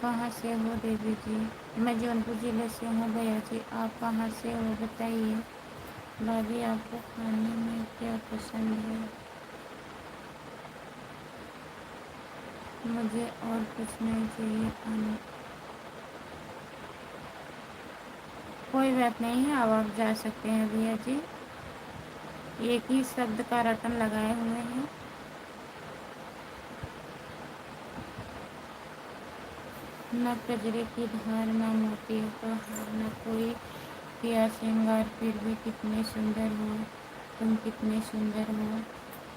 कहाँ से हो देवी जी? मैं जौनपुर ज़िले से हूँ भैया जी, आप कहाँ से हो बताइए। भाभी आपको खाने में क्या पसंद है? मुझे और कुछ नहीं चाहिए खाने। कोई बात नहीं है, अब आप जा सकते हैं भैया जी। एक ही शब्द का रटन लगाए हुए हैं। न कजरे की धार, न मोतियों का हार, न कोई किया श्रृंगार, फिर भी कितने सुंदर हो तुम, कितने सुंदर हो।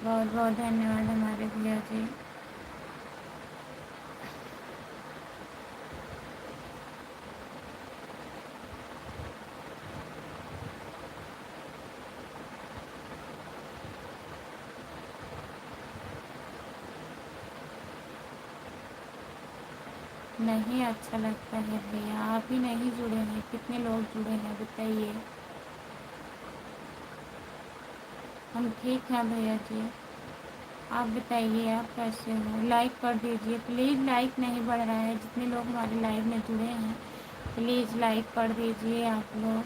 बहुत बहुत धन्यवाद हमारे भैया जी। नहीं अच्छा लगता है भैया, आप ही नहीं जुड़े हैं, कितने लोग जुड़े हैं बताइए। हम ठीक हैं भैया जी, आप बताइए आप कैसे हो? लाइक कर दीजिए प्लीज़, लाइक नहीं बढ़ रहा है। जितने लोग हमारे लाइव में जुड़े हैं प्लीज़ लाइक कर दीजिए आप लोग।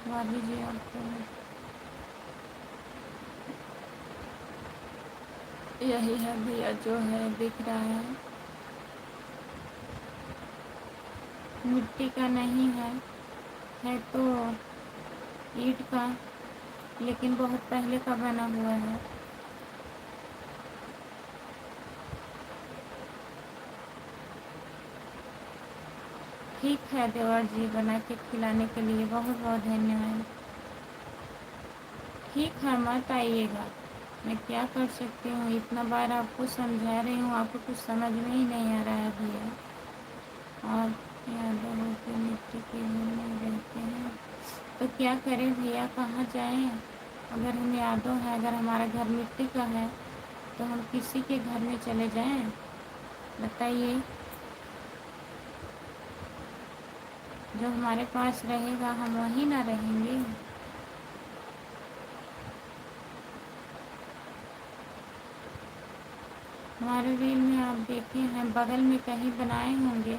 भाभी जी आपको यही है भैया जो है दिख रहा है, मिट्टी का नहीं है तो ईंट का, लेकिन बहुत पहले का बना हुआ है। ठीक है देवर जी, बना के खिलाने के लिए बहुत बहुत धन्यवाद। ठीक है मत आइएगा, मैं क्या कर सकती हूँ, इतना बार आपको समझा रही हूँ, आपको कुछ समझ में ही नहीं आ रहा है भैया। आप यादवों के मिट्टी के घर में रहते हैं तो क्या करें भैया, कहाँ जाएं? अगर हम यादव हैं, अगर हमारा घर मिट्टी का है तो हम किसी के घर में चले जाएं बताइए। जो हमारे पास रहेगा हम वहीं ना रहेंगे। हमारे रील में आप देखे हैं बगल में कहीं बनाए होंगे।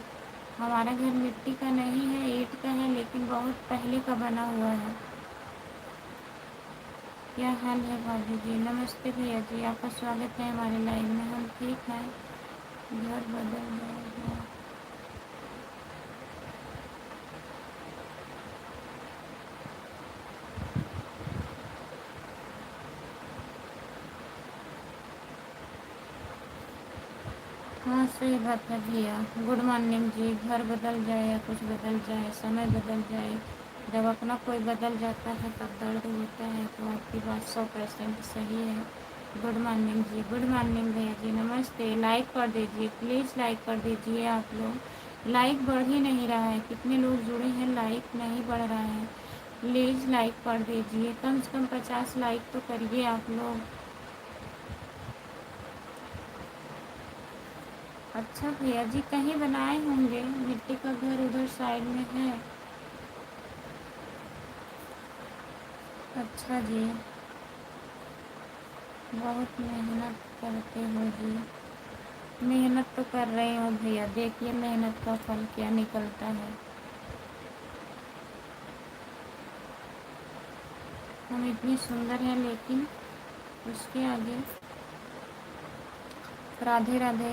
हमारा घर मिट्टी का नहीं है, ईंट का है, लेकिन बहुत पहले का बना हुआ है। क्या हाल है भाभी जी? नमस्ते भैया जी, आपका स्वागत है हमारे लाइव में। हम ठीक हैं, घर बदल जाएगा। हाँ सही बात है भैया। गुड मॉर्निंग जी। घर बदल जाए या कुछ बदल जाए, समय बदल जाए, जब अपना कोई बदल जाता है तब दर्द होता है, तो आपकी बात 100% सही है। गुड मॉर्निंग जी, गुड मॉर्निंग भैया जी, नमस्ते। लाइक कर दीजिए प्लीज़, लाइक कर दीजिए आप लोग। लाइक बढ़ ही नहीं रहा है, कितने लोग जुड़े हैं, लाइक नहीं बढ़ रहा है। प्लीज़ लाइक कर दीजिए, कम से कम 50 लाइक तो करिए आप लोग। अच्छा भैया जी, कहीं बनाए होंगे, मिट्टी का घर उधर साइड में है। अच्छा जी, बहुत मेहनत करते हो जी। मेहनत तो कर रही हूँ भैया, देखिए मेहनत का फल क्या निकलता है। हम इतनी सुंदर हैं लेकिन उसके आगे राधे राधे।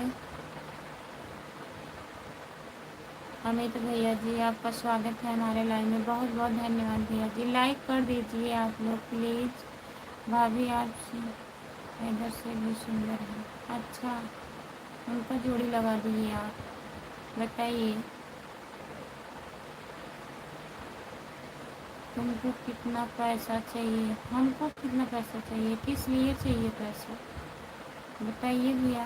अमित भैया जी, आपका स्वागत है हमारे लाइव में, बहुत बहुत धन्यवाद भैया जी। लाइक कर दीजिए आप लोग प्लीज़। भाभी आपसे इधर से भी सुंदर है। अच्छा, उनका जोड़ी लगा दीजिए आप। बताइए तुमको कितना पैसा चाहिए, हमको कितना पैसा चाहिए, किस लिए चाहिए पैसा, बताइए भैया।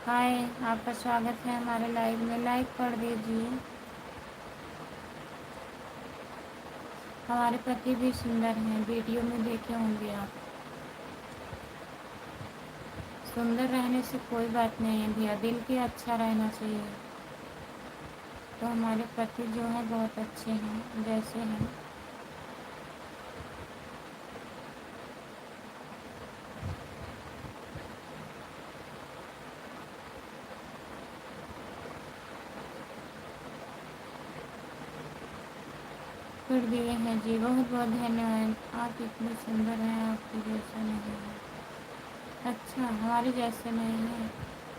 हाय, आपका स्वागत है हमारे लाइव में, लाइक कर दीजिए। हमारे पति भी सुंदर हैं, वीडियो में देखे होंगे आप। सुंदर रहने से कोई बात नहीं है भैया, दिल के अच्छा रहना चाहिए। तो हमारे पति जो हैं बहुत अच्छे हैं, जैसे हैं। कर दिए हैं जी, बहुत बहुत धन्यवाद। आप इतने सुंदर हैं, आपके जैसा नहीं है। अच्छा, हमारे जैसे नहीं है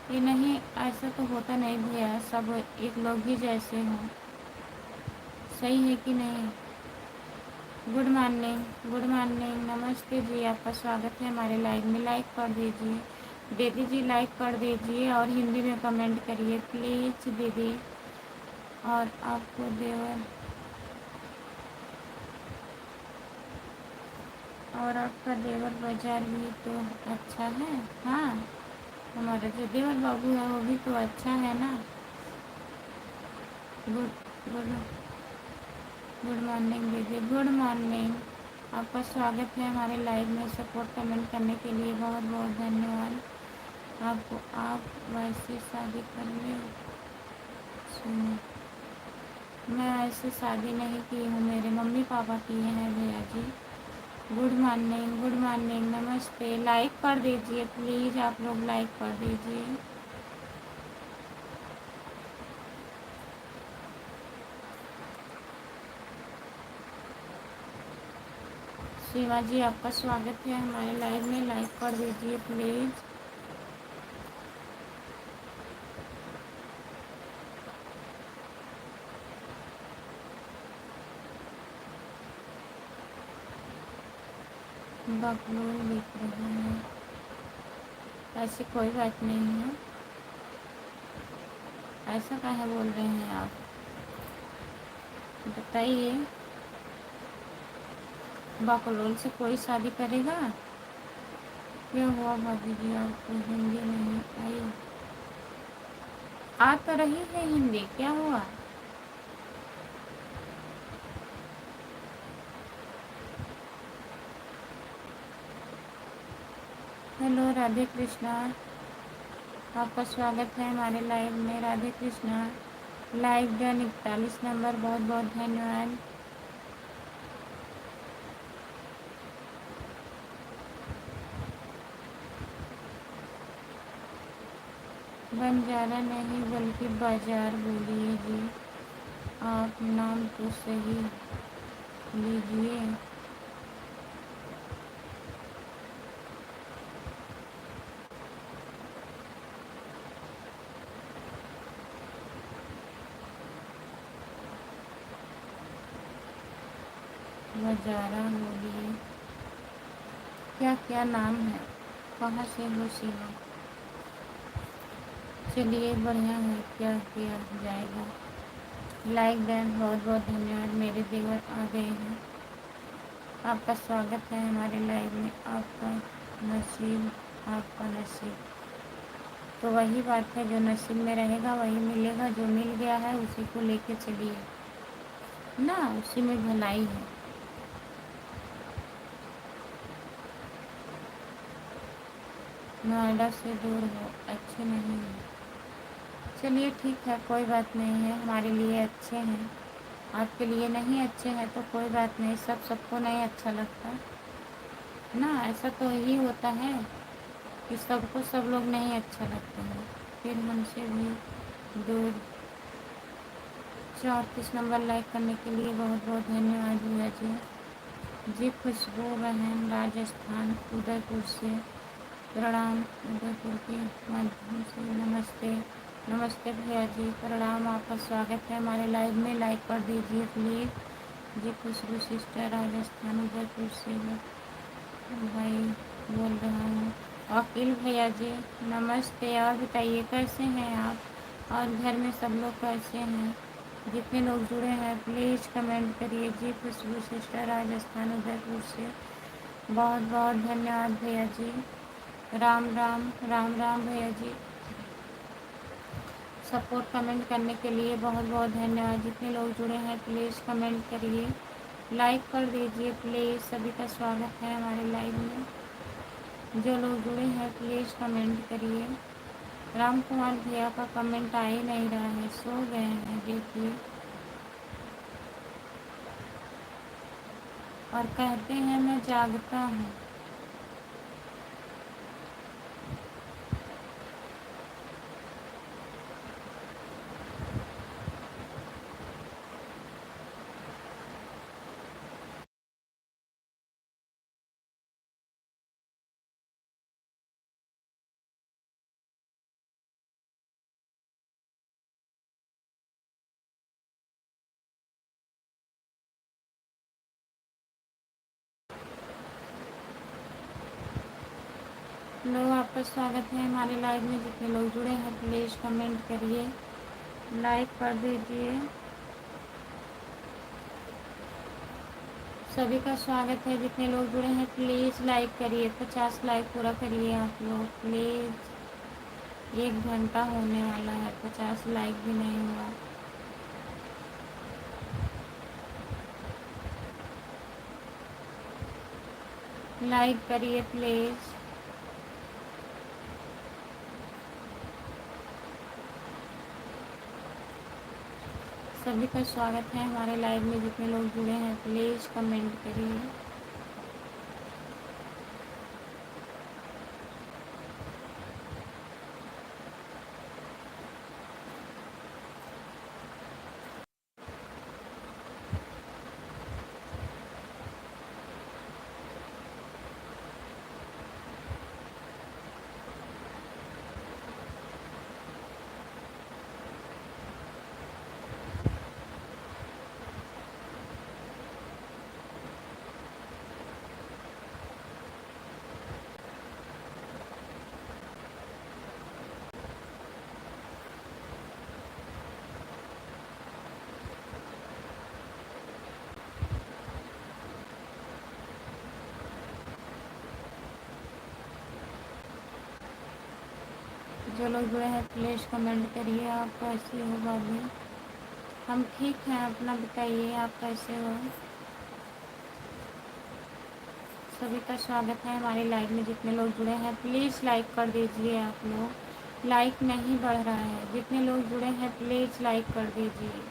ये, नहीं ऐसा तो होता नहीं भैया, सब एक लोग ही जैसे हों, सही है कि नहीं। गुड मॉर्निंग, गुड मॉर्निंग, नमस्ते जी, आपका स्वागत है हमारे लाइव में। लाइक कर दीजिए दीदी जी, लाइक कर दीजिए और हिंदी में कमेंट करिए प्लीज़ दीदी। और आपको देवर, और आपका देवर बाजार भी तो अच्छा है। हाँ, हमारा जो देवर बाबू है वो भी तो अच्छा है ना। गुड गुड गुड मॉर्निंग दीदी, गुड मॉर्निंग। आपका स्वागत है हमारे लाइव में, सपोर्ट कमेंट करने के लिए बहुत बहुत धन्यवाद आपको। आप वैसे शादी कर ले, सुनो, मैं ऐसे शादी नहीं की हूँ, मेरे मम्मी पापा किए हैं भैया जी। गुड मॉर्निंग, गुड मॉर्निंग, नमस्ते। लाइक कर दीजिए प्लीज़, आप लोग लाइक कर दीजिए। शिवा जी, आपका स्वागत है हमारे लाइव में, लाइक कर दीजिए प्लीज़। बकलोल लिख रहे हैं, ऐसी कोई बात नहीं है। ऐसा काहे बोल रहे हैं आप, बताइए। बकलोल से कोई शादी करेगा? क्या हुआ भाभी जी, आपको हिंदी नहीं आई? आ तो रही है हिंदी, क्या हुआ? हेलो, राधे कृष्णा, आपका स्वागत है हमारे लाइव में। Radhe Krishna, live done 41 number, बहुत बहुत धन्यवाद। बंजारा नहीं बल्कि बाजार बोलिए जी, आप नाम तो सही लीजिए। बजारा बोलिए, क्या क्या नाम है, कहाँ से हो सीमा? चलिए बढ़िया है, क्या किया जाएगा। लाइक डन, बहुत बहुत धन्यवाद। मेरे देवर आ गए हैं, आपका स्वागत है हमारे लाइव में। आपका नसीब, आपका नसीब तो वही बात है, जो नसीब में रहेगा वही मिलेगा। जो मिल गया है उसी को लेके चलिए ना, उसी में भलाई है। नोएडा से दूर हो, अच्छे नहीं है। चलिए ठीक है, कोई बात नहीं है, हमारे लिए अच्छे हैं। आपके लिए नहीं अच्छे हैं तो कोई बात नहीं, सबको नहीं अच्छा लगता ना, ऐसा तो यही होता है कि सबको सब लोग नहीं अच्छा लगता है, फिर हमसे भी दूर। 34 नंबर लाइक करने के लिए बहुत बहुत धन्यवाद भैया जी। जी खुशबू बहन, राजस्थान उदयपुर से प्रणाम, उदयपुर के माध्यम से नमस्ते। नमस्ते भैया जी, प्रणाम, आपका स्वागत है हमारे लाइव में। लाइक कर दीजिए प्लीज़। जी खुशबू सिस्टर, राजस्थान उदयपुर से है। भाई बोल रहा हूँ। वकील भैया जी नमस्ते। और बताइए कैसे हैं आप, और घर में सब लोग कैसे हैं? जितने लोग जुड़े हैं प्लीज़ कमेंट करिए जी। खुशबू सिस्टर राजस्थान उदयपुर से, बहुत बहुत धन्यवाद भैया जी। राम राम राम राम भैया जी। सपोर्ट कमेंट करने के लिए बहुत बहुत धन्यवाद। जितने लोग जुड़े हैं प्लीज़ कमेंट करिए, लाइक कर दीजिए प्लीज़। सभी का स्वागत है हमारे लाइव में। जो लोग जुड़े हैं प्लीज़ कमेंट करिए। राम कुमार भैया का कमेंट आ ही नहीं रहा है, सो गए हैं देखिए। और कहते हैं मैं जागता हूँ। लोग आपका स्वागत है हमारे लाइव में। जितने लोग जुड़े हैं प्लीज़ कमेंट करिए, लाइक कर दीजिए। सभी का स्वागत है। जितने लोग जुड़े हैं प्लीज़ लाइक करिए। 50 लाइक पूरा करिए आप लोग प्लीज़। 1 घंटा होने वाला है, 50 लाइक भी नहीं हुआ। लाइक करिए प्लीज़। सभी का स्वागत है हमारे लाइव में। जितने लोग जुड़े हैं प्लीज़ कमेंट करिए। जो लोग जुड़े हैं प्लीज़ कमेंट करिए। आप कैसे हो भाभी? हम ठीक हैं, अपना बताइए आप कैसे हो? सभी का स्वागत है हमारी लाइव में। जितने लोग जुड़े हैं प्लीज़ लाइक कर दीजिए आप लोग। लाइक नहीं बढ़ रहा है। जितने लोग जुड़े हैं प्लीज़ लाइक कर दीजिए।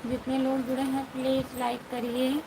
जितने लोग जुड़े हैं प्लीज़ लाइक करिए।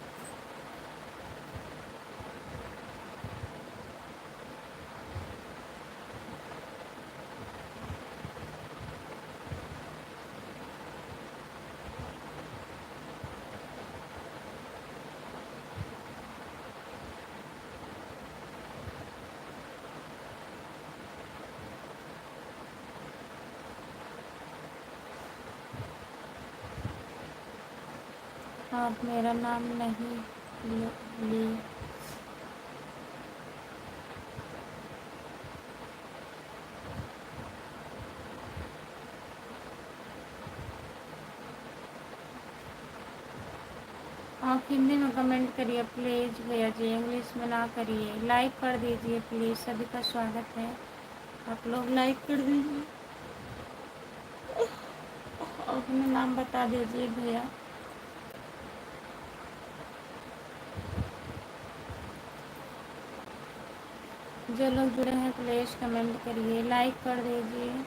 आप मेरा नाम नहीं ली। आप हिंदी में कमेंट करिए प्लीज़ भैया जी, इंग्लिश में ना करिए। लाइक कर दीजिए प्लीज़। सभी का स्वागत है। आप लोग लाइक कर दीजिए। अपना नाम बता दीजिए भैया। जो लोग जुड़े हैं प्लीज़ कमेंट करिए, लाइक कर दीजिए।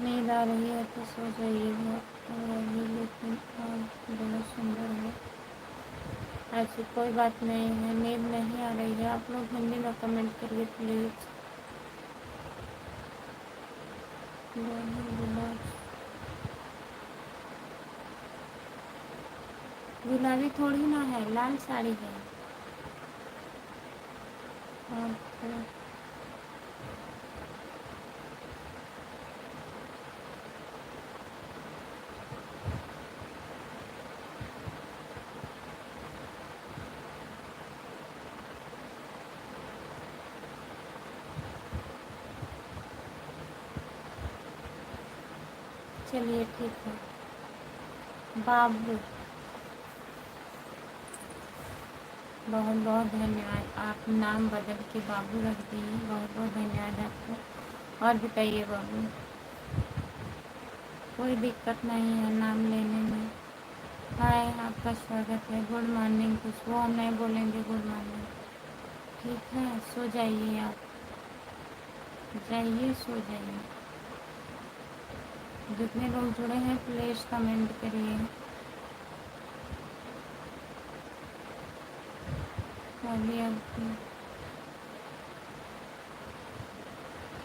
नींद आ रही है तो सो जाइए, बहुत अभी लेकिन आप बहुत सुंदर है। ऐसी कोई बात नहीं है, नींद नहीं आ रही है आप लोग हिंदी में कमेंट करिए प्लीज़। गुलाबी थोड़ी ना है, लाल साड़ी है। और चलिए ठीक है। बाबू, बहुत बहुत धन्यवाद, आप नाम बदल के बाबू रख दिए, बहुत बहुत धन्यवाद आपको। और बताइए बाबू, कोई दिक्कत नहीं है नाम लेने में। हाय, आपका स्वागत है। गुड मॉर्निंग, कुछ वो हम नहीं बोलेंगे गुड मॉर्निंग, ठीक है। सो जाइए आप, जाइए सो जाइए। जितने लोग जुड़े हैं प्लीज़ कमेंट करिए। अभी आपकी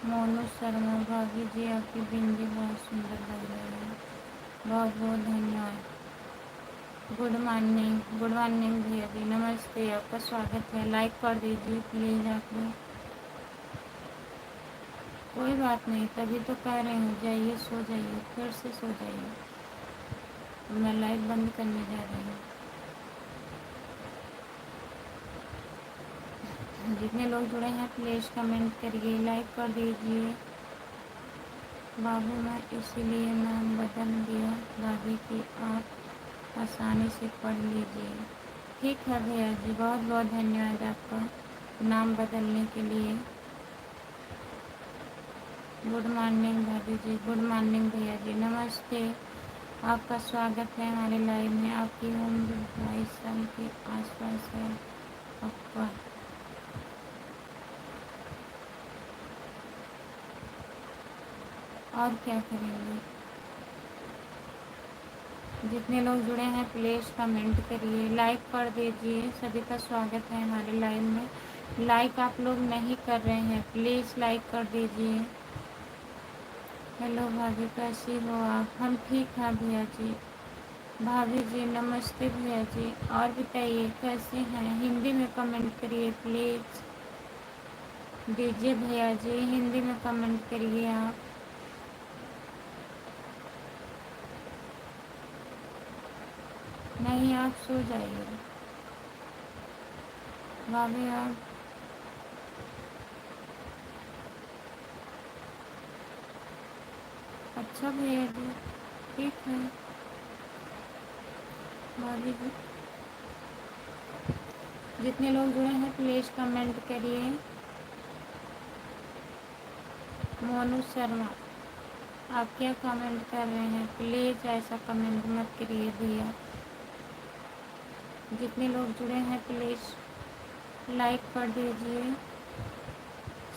मोनू शर्मा, भाभी जी आपकी बिंदी बहुत सुंदर लग रही है, बहुत बहुत धन्यवाद। गुड मॉर्निंग भैया जी, नमस्ते, आपका स्वागत है। लाइक कर दीजिए प्लीज़ आप लोग। कोई बात नहीं, तभी तो कह रहे हूँ जाइए सो जाइए, फिर से सो जाइए। मैं लाइव बंद करने जा रही हूँ। जितने लोग जुड़े हैं प्लीज़ कमेंट करिए, लाइक कर दीजिए। बाबू, मैं इसीलिए नाम बदल दिया भाभी की, आप आसानी से पढ़ लीजिए। ठीक है भैया जी, बहुत बहुत धन्यवाद आपका नाम बदलने के लिए। गुड मॉर्निंग भाभी जी, गुड मॉर्निंग भैया जी, नमस्ते, आपका स्वागत है हमारे लाइव में। आपकी उम्र 22 साल के आसपास है आपका। और क्या करेंगे। जितने लोग जुड़े हैं प्लीज़ कमेंट करिए, लाइक कर दीजिए। सभी का स्वागत है हमारे लाइव में। लाइक आप लोग नहीं कर रहे हैं, प्लीज़ लाइक कर दीजिए। हेलो भाभी, कैसी हो आप? हम ठीक हैं भैया जी। भाभी जी नमस्ते भैया जी। और बताइए कैसे हैं? हिंदी में कमेंट करिए प्लीज़। दीजिए भैया जी, हिंदी में कमेंट करिए आप। नहीं, आप सो जाइए भाभी। आप अच्छा भैया जी, ठीक है। भाभी जी, जितने लोग जुड़े हैं प्लीज़ कमेंट करिए। मोनू शर्मा, आप क्या कमेंट कर रहे हैं? प्लीज़ ऐसा कमेंट मत करिए भैया। जितने लोग जुड़े हैं प्लीज़ लाइक कर दीजिए।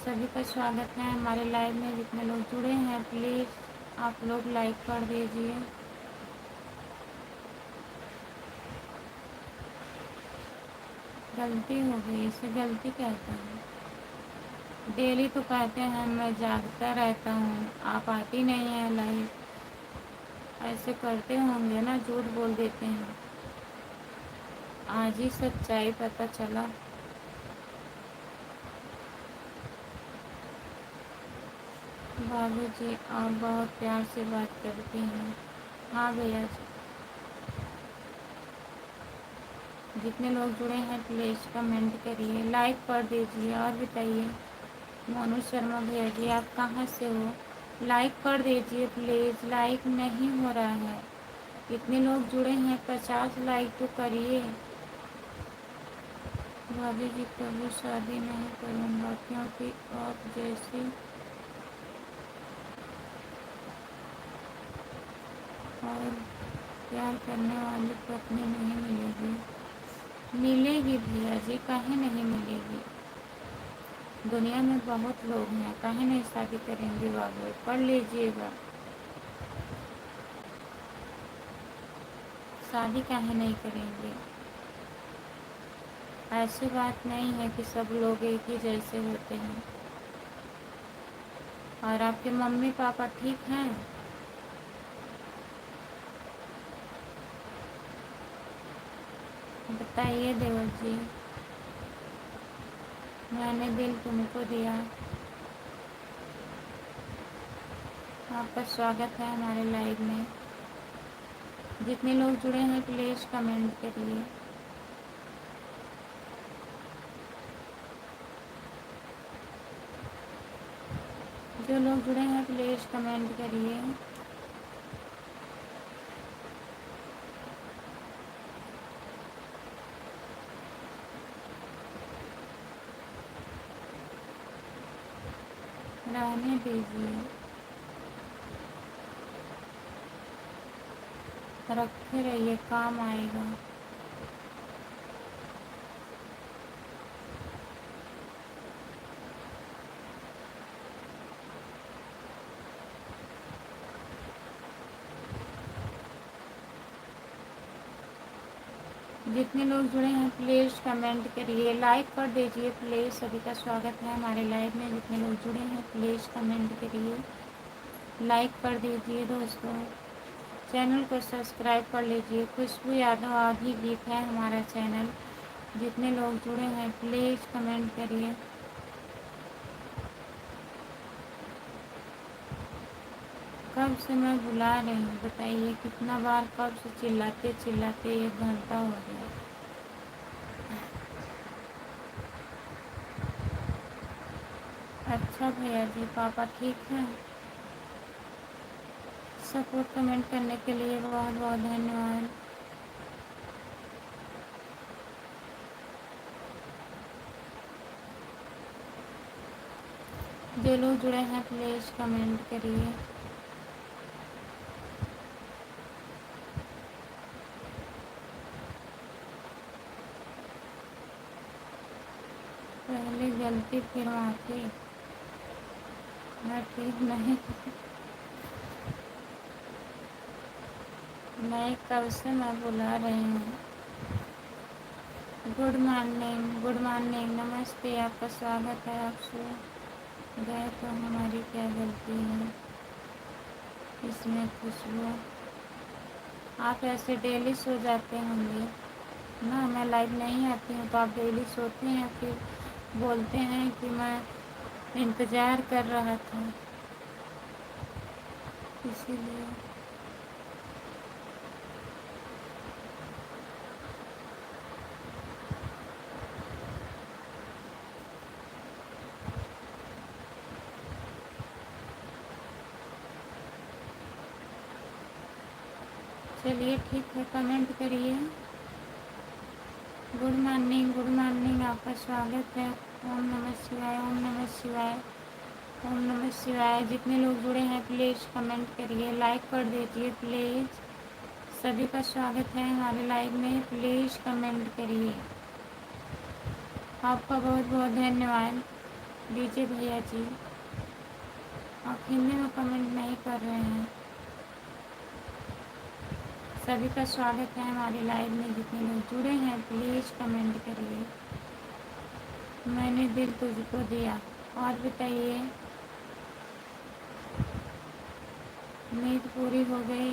सभी का स्वागत है हमारे लाइव में। जितने लोग जुड़े हैं प्लीज़ आप लोग लाइक कर दीजिए। गलती हो गई, इसे गलती कहते हैं। डेली तो कहते हैं मैं जागता रहता हूँ, आप आती नहीं हैं लाइव। ऐसे करते होंगे ना, झूठ बोल देते हैं। आज ही सच्चाई पता चला। भाभी जी आप बहुत प्यार से बात करती हैं। हाँ भैया जी, जितने लोग जुड़े हैं प्लीज़ कमेंट करिए, लाइक कर दीजिए। और बताइए मोनू शर्मा भैया जी, आप कहाँ से हो? लाइक कर दीजिए प्लीज़, लाइक नहीं हो रहा है। इतने लोग जुड़े हैं, 50 लाइक तो करिए। भाभी जी कभी शादी नहीं करूँगा क्योंकि आप जैसी और प्यार करने वाली पत्नी नहीं मिलेगी। मिलेगी भैया जी, काहे नहीं मिलेगी। दुनिया में बहुत लोग हैं, काहे नहीं शादी करेंगे। बाबू पढ़ लीजिएगा। शादी काहे नहीं करेंगे? ऐसी बात नहीं है कि सब लोग एक ही जैसे होते हैं। और आपके मम्मी पापा ठीक हैं? बताइए देवर जी। मैंने दिल तुमको दिया। आपका स्वागत है हमारे लाइव में। जितने लोग जुड़े हैं प्लीज़ कमेंट करिए। जो लोग जुड़े हैं प्लीज़ कमेंट करिए। रहने दीजिए, रखे रहिए, काम आएगा। जितने लोग जुड़े हैं प्लीज़ कमेंट करिए, लाइक कर दीजिए प्लीज़। सभी का स्वागत है हमारे लाइव में। जितने लोग जुड़े हैं प्लीज़ कमेंट करिए, लाइक कर दीजिए दोस्तों। चैनल को सब्सक्राइब कर लीजिए। खुशबू यादव आधी गीत है हमारा चैनल। जितने लोग जुड़े हैं प्लीज़ कमेंट करिए। कब से मैं बुला रही हूँ, बताइए कितना बार, कब से चिल्लाते चिल्लाते 1 घंटा हो गया। अच्छा भैया जी, पापा ठीक हैं? सपोर्ट कमेंट करने के लिए बहुत बहुत धन्यवाद। जो लोग जुड़े हैं प्लीज़ कमेंट करिए। पहले गलती फिर माफ़ी। मैं ठीक नहीं। मैं कब से मैं बुला रही हूँ। गुड मॉर्निंग, गुड मॉर्निंग, नमस्ते। आपका स्वागत है। आप सो गए तो हमारी क्या गलती है इसमें खुशबू? आप ऐसे डेली सो जाते होंगे ना। मैं लाइव नहीं आती हूँ तो आप डेली सोते हैं, फिर बोलते हैं कि मैं इंतज़ार कर रहा था, इसीलिए। चलिए ठीक है, कमेंट करिए। गुड मॉर्निंग, गुड मॉर्निंग, आपका स्वागत है। ओम नमः शिवाय, ओम नमः शिवाय, ओम नमः शिवाय। जितने लोग जुड़े हैं प्लीज़ कमेंट करिए, लाइक कर दीजिए प्लीज़। सभी का स्वागत है हमारे लाइव में। प्लीज़ कमेंट करिए। आपका बहुत बहुत धन्यवाद डीजे भैया जी। आप हिंदी में कमेंट नहीं कर रहे हैं। सभी का स्वागत है हमारे लाइव में। जितने लोग जुड़े हैं प्लीज़ कमेंट करिए। मैंने दिल तुझको दिया। और बताइए, नींद पूरी हो गई?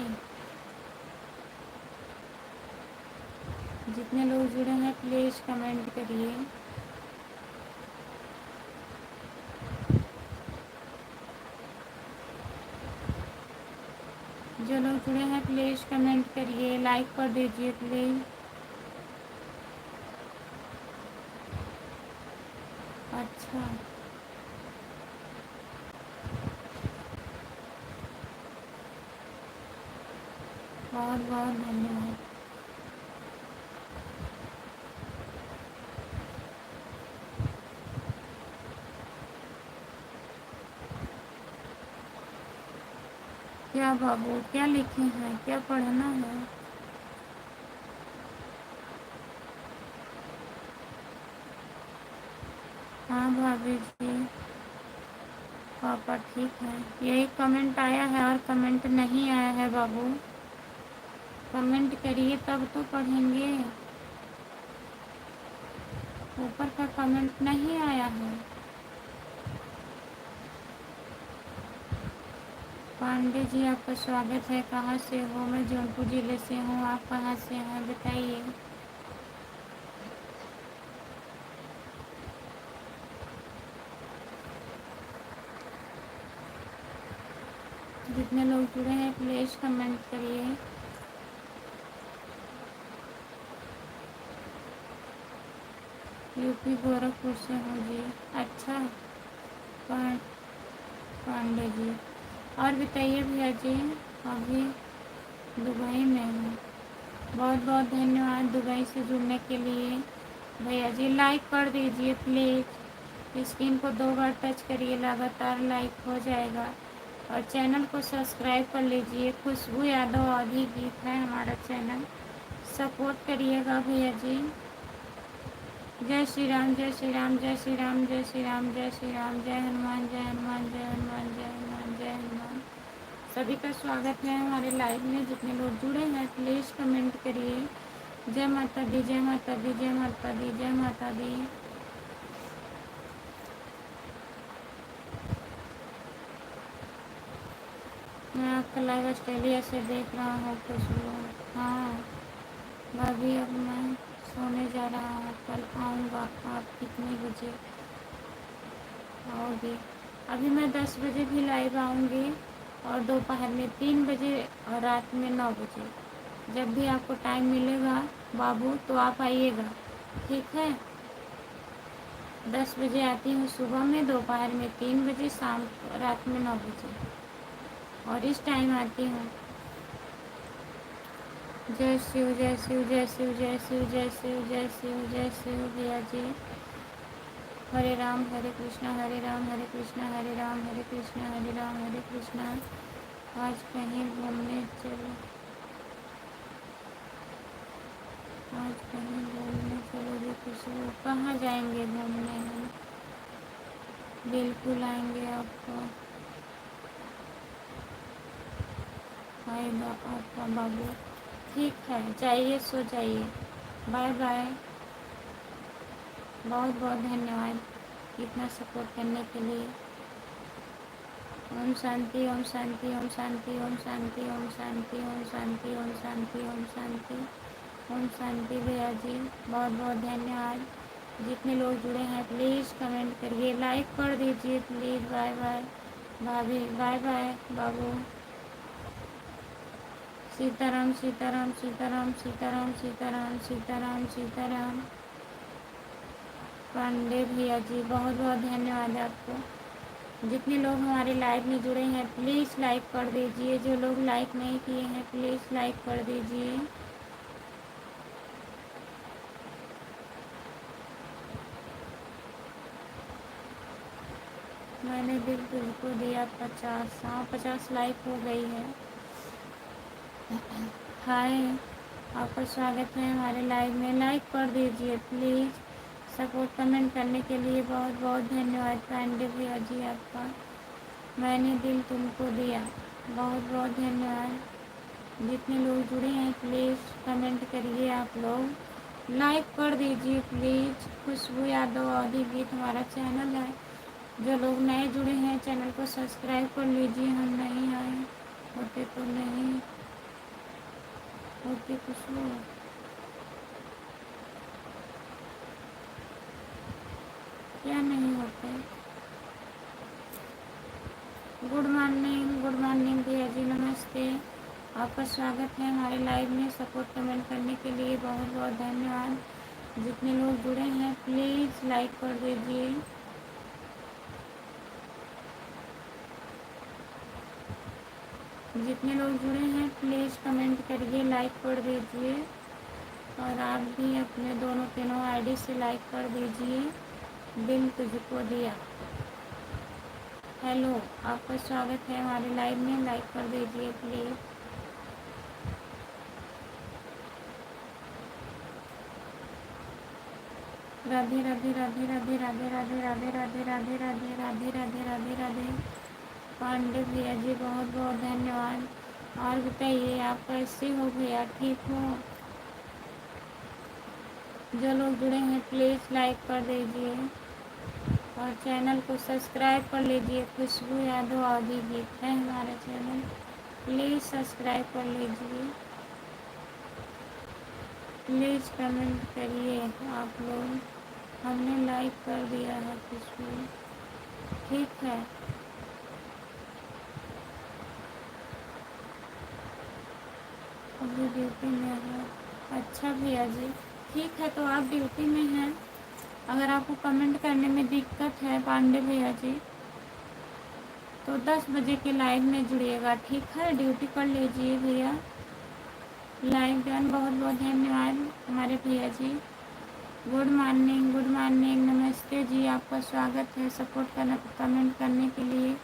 जितने लोग जुड़े हैं प्लीज़ कमेंट करिए। जो लोग जुड़े हैं प्लीज़ कमेंट करिए, लाइक कर दीजिए प्लीज़। अच्छा, बहुत बहुत धन्यवाद। क्या बाबू, क्या लिखे हैं, क्या पढ़ना है? हाँ भाभी जी, पापा ठीक है। यही कमेंट आया है और कमेंट नहीं आया है बाबू। कमेंट करिए तब तो पढ़ेंगे। ऊपर का कमेंट नहीं आया है। पांडे जी आपका स्वागत है। कहाँ से हो? मैं जौनपुर ज़िले से हूँ। आप कहाँ से हैं बताइए। जितने लोग जुड़े हैं प्लीज़ कमेंट करिए। यूपी गोरखपुर से हूँ जी। अच्छा पांडे जी। और बताइए भैया जी। अभी दुबई में हूँ। बहुत बहुत धन्यवाद दुबई से जुड़ने के लिए। भैया जी लाइक कर दीजिए प्लीज़। स्क्रीन को 2 बार टच करिए, लगातार लाइक हो जाएगा। और चैनल को सब्सक्राइब कर लीजिए। खुशबू यादव आदि गीत है हमारा चैनल, सपोर्ट करिएगा भैया जी। जय श्री राम, जय श्री राम, जय श्री राम, जय श्री राम, जय श्री राम, जय हनुमान, जय हनुमान, जय हनुमान, जय हनुमान, जय हनुमान। सभी का स्वागत है हमारे लाइव में। जितने लोग जुड़े हैं प्लीज़ कमेंट करिए। जय माता दी, जय माता दी, जय माता दी, जय माता दी। मैं आपका लाइव ऑस्ट्रेलिया से देख रहा हूँ खुशबू। हाँ भाभी, अब मैं सोने जा रहा हूँ। कल आऊँगा। आप कितने बजे आओगे? अभी मैं 10 बजे भी लाइव आऊँगी, और दोपहर में 3 बजे और रात में 9 बजे। जब भी आपको टाइम मिलेगा बाबू तो आप आइएगा, ठीक है। 10 बजे आती हूँ सुबह में, दोपहर में 3 बजे, शाम रात में 9 बजे, और इस टाइम आती हूँ। जय शिव, जय शिव, जय शिव, जय शिव, जय शिव, जय शिव, जय शिव भैया जी। हरे राम हरे कृष्णा, हरे राम हरे कृष्णा, हरे राम हरे कृष्णा, हरे राम हरे कृष्णा। आज कहीं घूमने चलो, आज कहीं घूमने चलोगे खुशबू? कहाँ जाएंगे घूमने हम? बिल्कुल आएंगे आपको। आएगा आपका बाबू। ठीक है, जाइए सो जाइए। Bye bye. बहुत बहुत धन्यवाद इतना सपोर्ट करने के लिए। ओम शांति, ओम शांति, ओम शांति, ओम शांति, ओम शांति, ओम शांति, ओम शांति, ओम शांति, ओम शांति भैया जी। बहुत बहुत धन्यवाद। जितने लोग जुड़े हैं प्लीज़ कमेंट करिए, लाइक कर दीजिए प्लीज़। बाय बाय भाभी, बाय बाय बाबू। सीताराम, सीताराम, सीताराम, सीताराम, सीताराम, सीताराम, सीताराम। पांडे भैया जी बहुत बहुत धन्यवाद आपको। जितने लोग हमारे लाइव में जुड़े हैं प्लीज़ लाइक कर दीजिए। जो लोग लाइक नहीं किए हैं प्लीज़ लाइक कर दीजिए। मैंने दिल तुझको दिया 50। हाँ 50 लाइक हो गई है। हाय, आपका स्वागत है हमारे लाइव में। लाइक कर दीजिए प्लीज़। सपोर्ट कमेंट करने के लिए बहुत बहुत धन्यवाद पांडे भैया जी आपका। मैंने दिल तुमको दिया, बहुत बहुत धन्यवाद। जितने लोग जुड़े हैं प्लीज़ कमेंट करिए। आप लोग लाइक कर दीजिए प्लीज़। खुशबू यादव आदि गीत हमारा चैनल है। जो लोग नए जुड़े हैं चैनल को सब्सक्राइब कर लीजिए। हम नहीं आए होते तो नहीं होते खुशबू। क्या नहीं होते? गुड मॉर्निंग भैया जी, नमस्ते। आपका स्वागत है हमारे लाइव में। सपोर्ट कमेंट करने के लिए बहुत बहुत धन्यवाद। जितने लोग जुड़े हैं प्लीज़ लाइक कर दीजिए। जितने लोग जुड़े हैं प्लीज़ कमेंट करिए, लाइक कर दीजिए। और आप भी अपने दोनों तीनों आईडी से लाइक कर दीजिए। दिल तुझको दिया। हेलो, आपका स्वागत है हमारे लाइव में। लाइक कर दीजिए प्लीज़। राधे राधे राधे राधे राधे राधे राधे राधे राधे राधे राधे राधे राधे राधे। पांडे भैया जी बहुत बहुत धन्यवाद। और बताइए आप कैसे हो भैया, ठीक हो? जो लोग जुड़े हैं प्लीज़ लाइक कर दीजिए और चैनल को सब्सक्राइब कर लीजिए। खुशबू यादव आदि गीत है हमारा चैनल, प्लीज़ सब्सक्राइब कर लीजिए। प्लीज़ कमेंट करिए आप लोग। हमने लाइक कर दिया है खुशबू, ठीक है। अभी ड्यूटी में है, अच्छा भैया जी, ठीक है। तो आप ड्यूटी में हैं, अगर आपको कमेंट करने में दिक्कत है पांडे भैया जी, तो 10 बजे के लाइव में जुड़िएगा, ठीक है। ड्यूटी कर लीजिए भैया। लाइव डन, बहुत बहुत धन्यवाद हमारे भैया जी। गुड मॉर्निंग, गुड मॉर्निंग, नमस्ते जी, आपका स्वागत है। सपोर्ट करना, कमेंट करने के लिए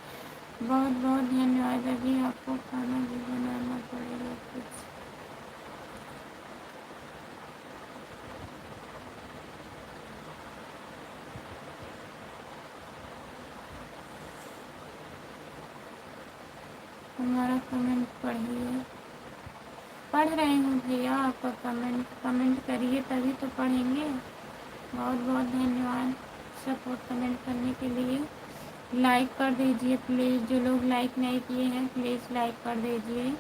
बहुत बहुत धन्यवाद। अभी आपको खाना भी बनाना पड़ेगा कुछ। हमारा कमेंट पढ़िए। पढ़ रहे हूँ भैया आपका कमेंट, कमेंट करिए तभी तो पढ़ेंगे। बहुत बहुत धन्यवाद सपोर्ट कमेंट करने के लिए। लाइक कर दीजिए प्लीज़, जो लोग लाइक नहीं किए हैं प्लीज़ लाइक कर दीजिए।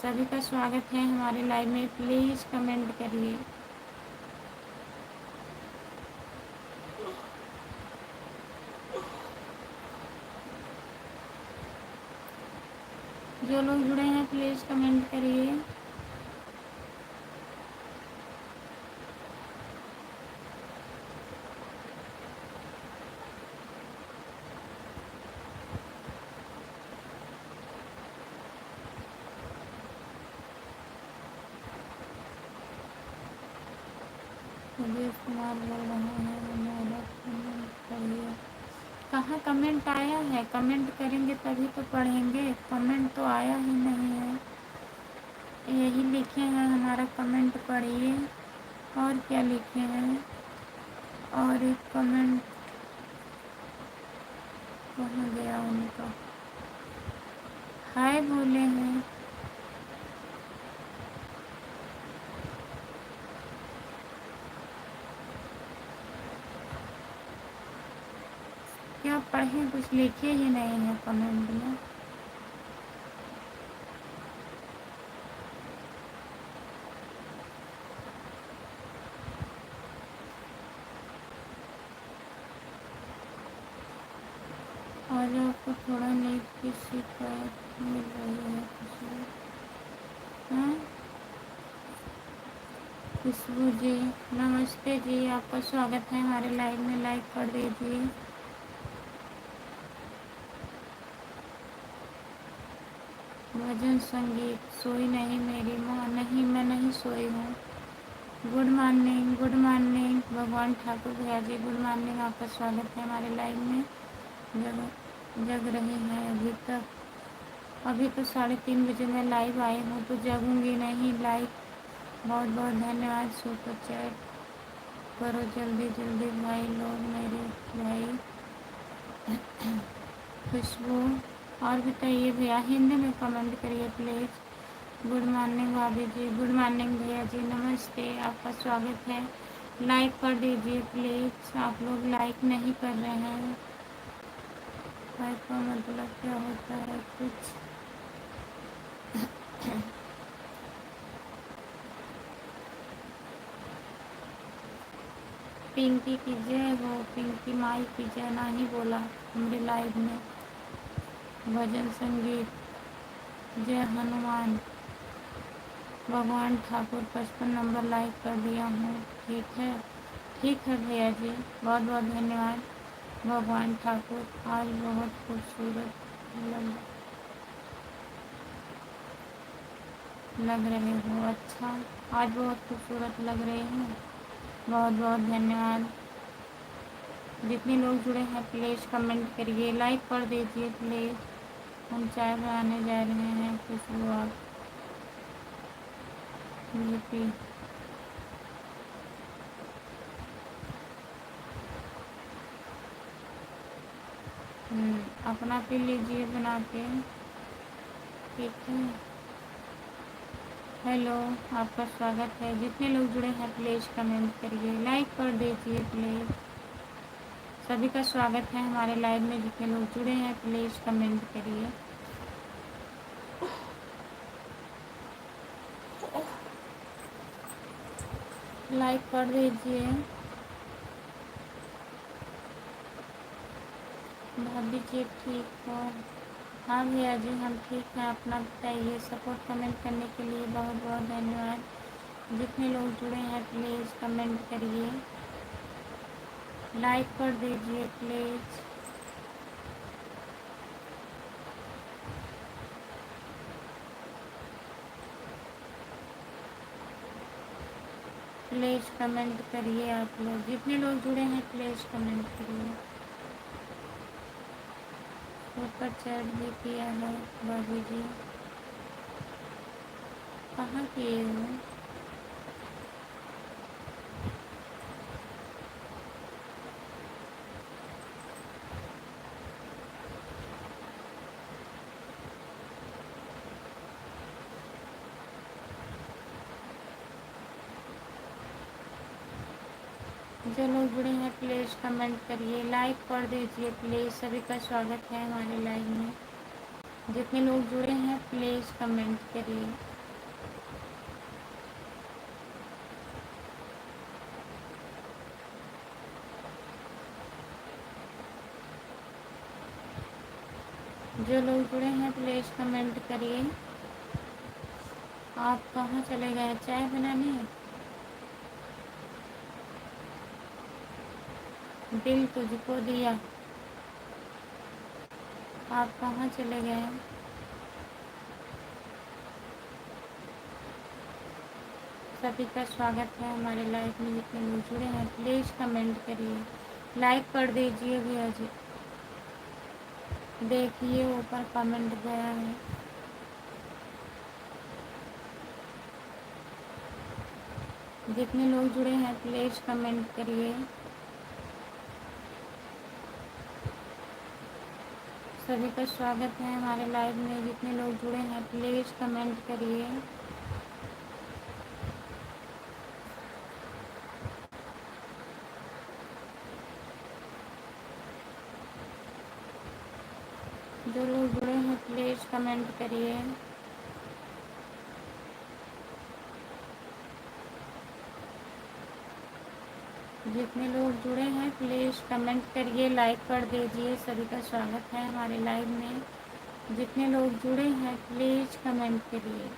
सभी का स्वागत है हमारे लाइव में, प्लीज़ कमेंट करिए। जो लोग जुड़े हैं प्लीज़ कमेंट करिए। मुझे कुमार बोल रहा है, हमारा कमेंट पढ़िए। कहाँ कमेंट आया है? कमेंट करेंगे तभी तो पढ़ेंगे, कमेंट तो आया ही नहीं है। यही लिखे हैं हमारा कमेंट पढ़िए, और क्या लिखे हैं? और एक कमेंट कहाँ गया उनका? हाय बोले हैं। क्या पढ़ें, कुछ लिखे ही नहीं है कमेंट में। आज आपको थोड़ा नेट की शिकायत मिल रही है खुशबू? हाँ खुशबू जी, नमस्ते जी, आपका स्वागत है हमारे लाइव में। लाइक कर दीजिए। भजन संगीत, सोई नहीं मेरी माँ, नहीं मैं नहीं सोई हूँ। गुड मॉर्निंग, गुड मॉर्निंग भगवान ठाकुर भैया जी, गुड मॉर्निंग, आपका स्वागत है हमारे लाइव में। जग रहे हैं अभी तक? अभी तो 3:30 बजे मैं लाइव आई हूँ, तो जगूंगी नहीं। लाइक, बहुत बहुत धन्यवाद। सुपर चैट करो जल्दी जल्दी भाई लोग, मेरे भाई। खुशबू, और बताइए भैया, हिंदी में कमेंट करिए प्लीज़। गुड मॉर्निंग भाभी जी, गुड मॉर्निंग भैया जी, नमस्ते, आपका स्वागत है। लाइक कर दीजिए प्लीज़, आप लोग लाइक नहीं कर रहे हैं। लाइक का मतलब क्या होता है कुछ? पिंकी की जय हो, पिंकी माई की जय नहीं बोला हमारे लाइव में। भजन संगीत, जय हनुमान, भगवान ठाकुर 55 नंबर लाइक कर दिया हूँ, ठीक है। ठीक है भैया जी, बहुत बहुत धन्यवाद। भगवान ठाकुर आज बहुत खूबसूरत लग रहे हो। अच्छा, आज बहुत खूबसूरत लग रहे हैं, बहुत बहुत धन्यवाद। जितने लोग जुड़े हैं प्लीज़ कमेंट करिए, लाइक कर दीजिए प्लीज़। हम चाय बनाने जा रहे हैं, खुशबू आप यूपी। अपना पी लीजिए बना के, ठीक है। हेलो, आपका स्वागत है। जितने लोग जुड़े हैं प्लीज़ कमेंट करिए, लाइक कर दीजिए प्लीज़। सभी का स्वागत है हमारे लाइव में। जितने लोग जुड़े हैं प्लीज़ कमेंट करिए, लाइक कर दीजिए। भाभी जी ठीक हो? हाँ भैया जी हम ठीक हैं। अपना बताइए। सपोर्ट कमेंट करने के लिए बहुत बहुत धन्यवाद। जितने लोग जुड़े हैं प्लीज़ कमेंट करिए, लाइक कर दीजिए प्लीज़। प्लीज़ कमेंट करिए आप लोग। जितने लोग जुड़े हैं प्लीज़ कमेंट करिए। ऊपर चैट भी किया है भाभी जी। कहाँ किए हो? जो लोग जुड़े हैं प्लीज़ कमेंट करिए, लाइक कर दीजिए प्लीज़। सभी का स्वागत है हमारे लाइव में। जितने लोग जुड़े हैं प्लीज़ कमेंट करिए। जो लोग जुड़े हैं प्लीज़ कमेंट करिए। आप कहाँ चले गए? चाय बनाने? दिल तुझको दिया। आप कहाँ चले गए? सभी का स्वागत है हमारे लाइव में। जितने लोग जुड़े हैं प्लीज़ कमेंट करिए, लाइक कर दीजिए भैया जी। देखिए ऊपर कमेंट गया है। जितने लोग जुड़े हैं प्लीज़ कमेंट करिए। सभी का स्वागत है हमारे लाइव में। जितने लोग जुड़े हैं प्लीज़ कमेंट करिए। जो लोग जुड़े हैं प्लीज़ कमेंट करिए। जितने लोग जुड़े हैं प्लीज़ कमेंट करिए, लाइक कर दीजिए। सभी का स्वागत है हमारे लाइव में। जितने लोग जुड़े हैं प्लीज़ कमेंट करिए।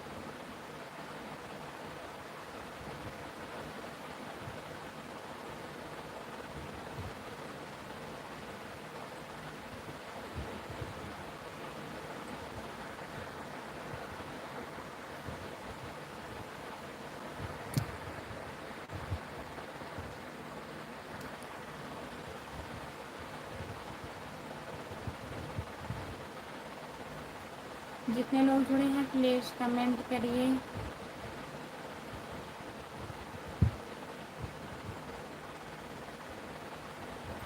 जितने लोग जुड़े हैं प्लीज़ कमेंट करिए।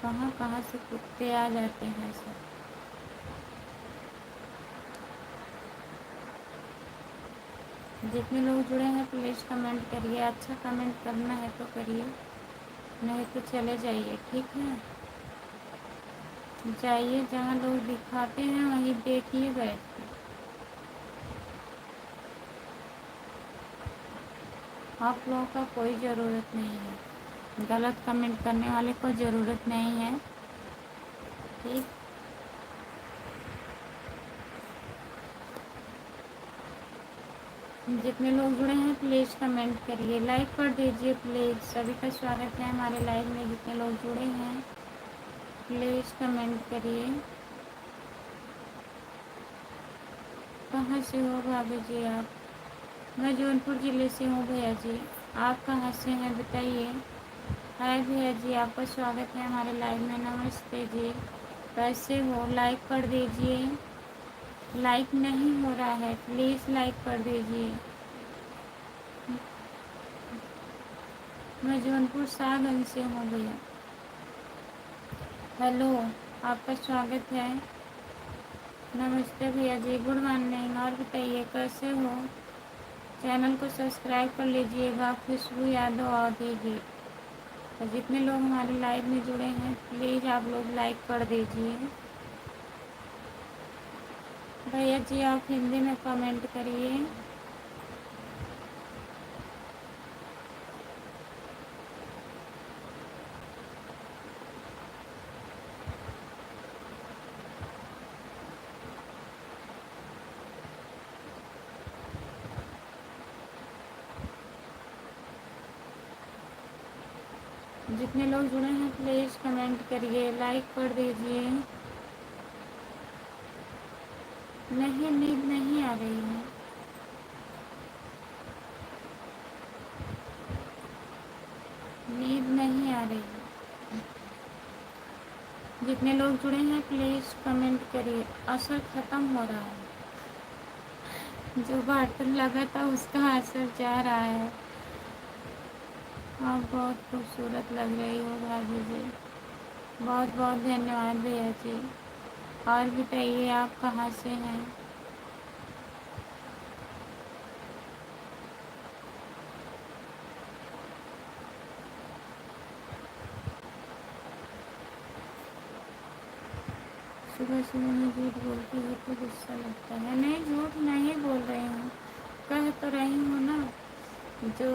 कहाँ कहाँ से कुत्ते आ जाते हैं सब। जितने लोग जुड़े हैं प्लीज़ कमेंट करिए। अच्छा कमेंट करना है तो करिए, नहीं तो चले जाइए, ठीक है। जाइए, जहाँ लोग दिखाते हैं वहीं देखिए बैठ के। आप लोगों का कोई ज़रूरत नहीं है, गलत कमेंट करने वाले को ज़रूरत नहीं है, ठीक। जितने लोग जुड़े हैं प्लीज़ कमेंट करिए, लाइक कर दीजिए प्लीज़। सभी का स्वागत है हमारे लाइव में। जितने लोग जुड़े हैं प्लीज़ कमेंट करिए। कहाँ से हो भाभी जी आप? मैं जौनपुर ज़िले से हूँ भैया जी। आप कहाँ से हैं बताइए। हाय भैया जी, आपका स्वागत है हमारे लाइव में। नमस्ते जी, कैसे हो? लाइक कर दीजिए। लाइक नहीं हो रहा है, प्लीज़ लाइक कर दीजिए। मैं जौनपुर सागंज से हूँ भैया। हेलो, आपका स्वागत है। नमस्ते भैया जी, गुड मॉर्निंग। और बताइए कैसे हो? चैनल को सब्सक्राइब कर लीजिएगा। खुशबू यादव आवधेगी। और जितने लोग हमारे लाइव में जुड़े हैं प्लीज़ आप लोग लाइक कर दीजिए। भैया जी आप हिंदी में कमेंट करिए। जितने लोग जुड़े हैं प्लीज़ कमेंट करिए, लाइक कर दीजिए। नहीं, नींद नहीं आ रही है। नींद नहीं आ रही है। जितने लोग जुड़े हैं प्लीज़ कमेंट करिए। असर ख़त्म हो रहा है। जो बटन लगा था उसका असर जा रहा है। आप बहुत खूबसूरत लग रही हो भाभी जी। बहुत बहुत धन्यवाद भैया जी। और बताइए आप कहाँ से हैं? सुबह सुबह में झूठ बोलती है तो गुस्सा लगता है। नहीं, झूठ नहीं बोल रही हूँ, कह तो रही हूँ ना। जो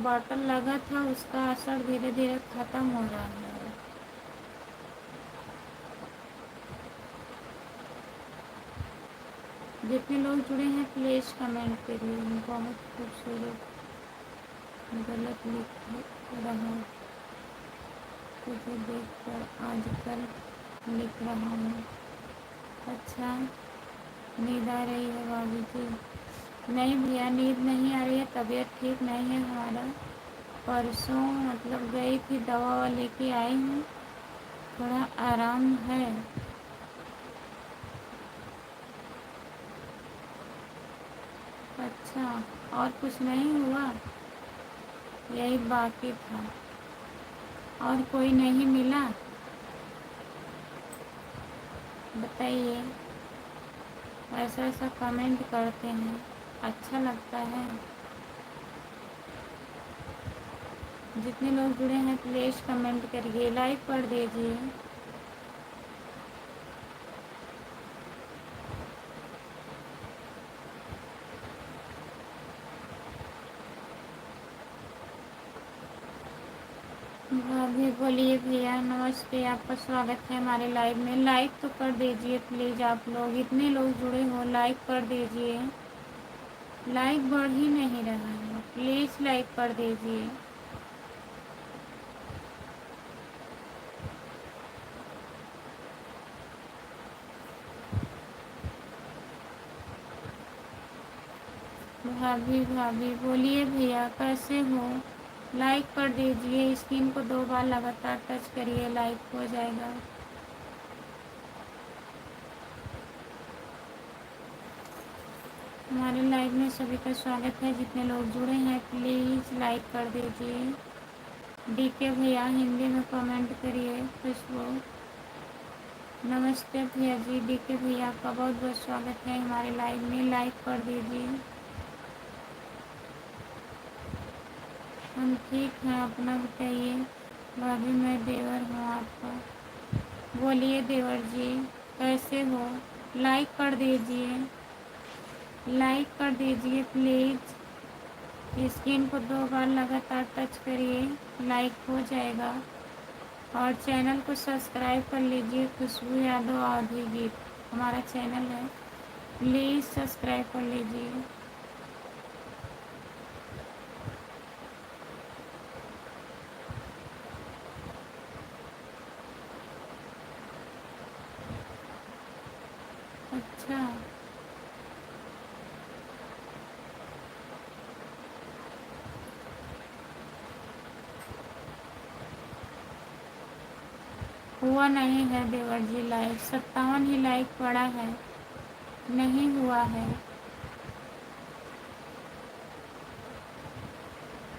बॉटल लगा था उसका असर धीरे धीरे ख़त्म हो रहा है। जितने लोग जुड़े हैं प्लीज़ कमेंट करिए। बहुत खूबसूरत। गलत लिख रहा तुझे देख कर आजकल लिख रहा हूँ। अच्छा, नींद आ रही है भाभी जी? नहीं भैया, नींद नहीं आ रही है। तबीयत ठीक नहीं है हमारा। परसों मतलब गई थी, दवा लेके आई हूँ, थोड़ा आराम है। अच्छा, और कुछ नहीं हुआ? यही बाकी था। और कोई नहीं मिला? बताइए। ऐसा ऐसा कमेंट करते हैं, अच्छा लगता है। जितने लोग जुड़े हैं प्लीज़ कमेंट करिए, लाइक कर दीजिए। भाभी बोलिए भैया नमस्ते, आपका स्वागत है हमारे लाइव में। लाइक तो कर दीजिए प्लीज़। आप लोग इतने लोग जुड़े हो, लाइक कर दीजिए। लाइक बढ़ ही नहीं रहा है, प्लीज़ लाइक कर दीजिए। भाभी भाभी बोलिए भैया कैसे हो? लाइक कर दीजिए। स्क्रीन को 2 बार लगातार टच करिए, लाइक हो जाएगा। हमारे लाइव में सभी का स्वागत है। जितने लोग जुड़े हैं प्लीज़ लाइक कर दीजिए। डीके भैया हिंदी में कमेंट करिए। खुशबू नमस्ते भैया जी। डीके भैया आपका बहुत बहुत स्वागत है हमारे लाइव में, लाइक कर दीजिए। हम ठीक हैं, अपना बताइए। भाभी मैं देवर हूँ आपका। बोलिए देवर जी कैसे हो? लाइक कर दीजिए, लाइक कर दीजिए प्लीज़। स्क्रीन को 2 बार लगातार टच करिए, लाइक हो जाएगा। और चैनल को सब्सक्राइब कर लीजिए। खुशबू यादव आवधी गीत हमारा चैनल है, प्लीज़ सब्सक्राइब कर लीजिए। अच्छा, हुआ नहीं है देवर जी लाइक। 57 ही लाइक पड़ा है, नहीं हुआ है।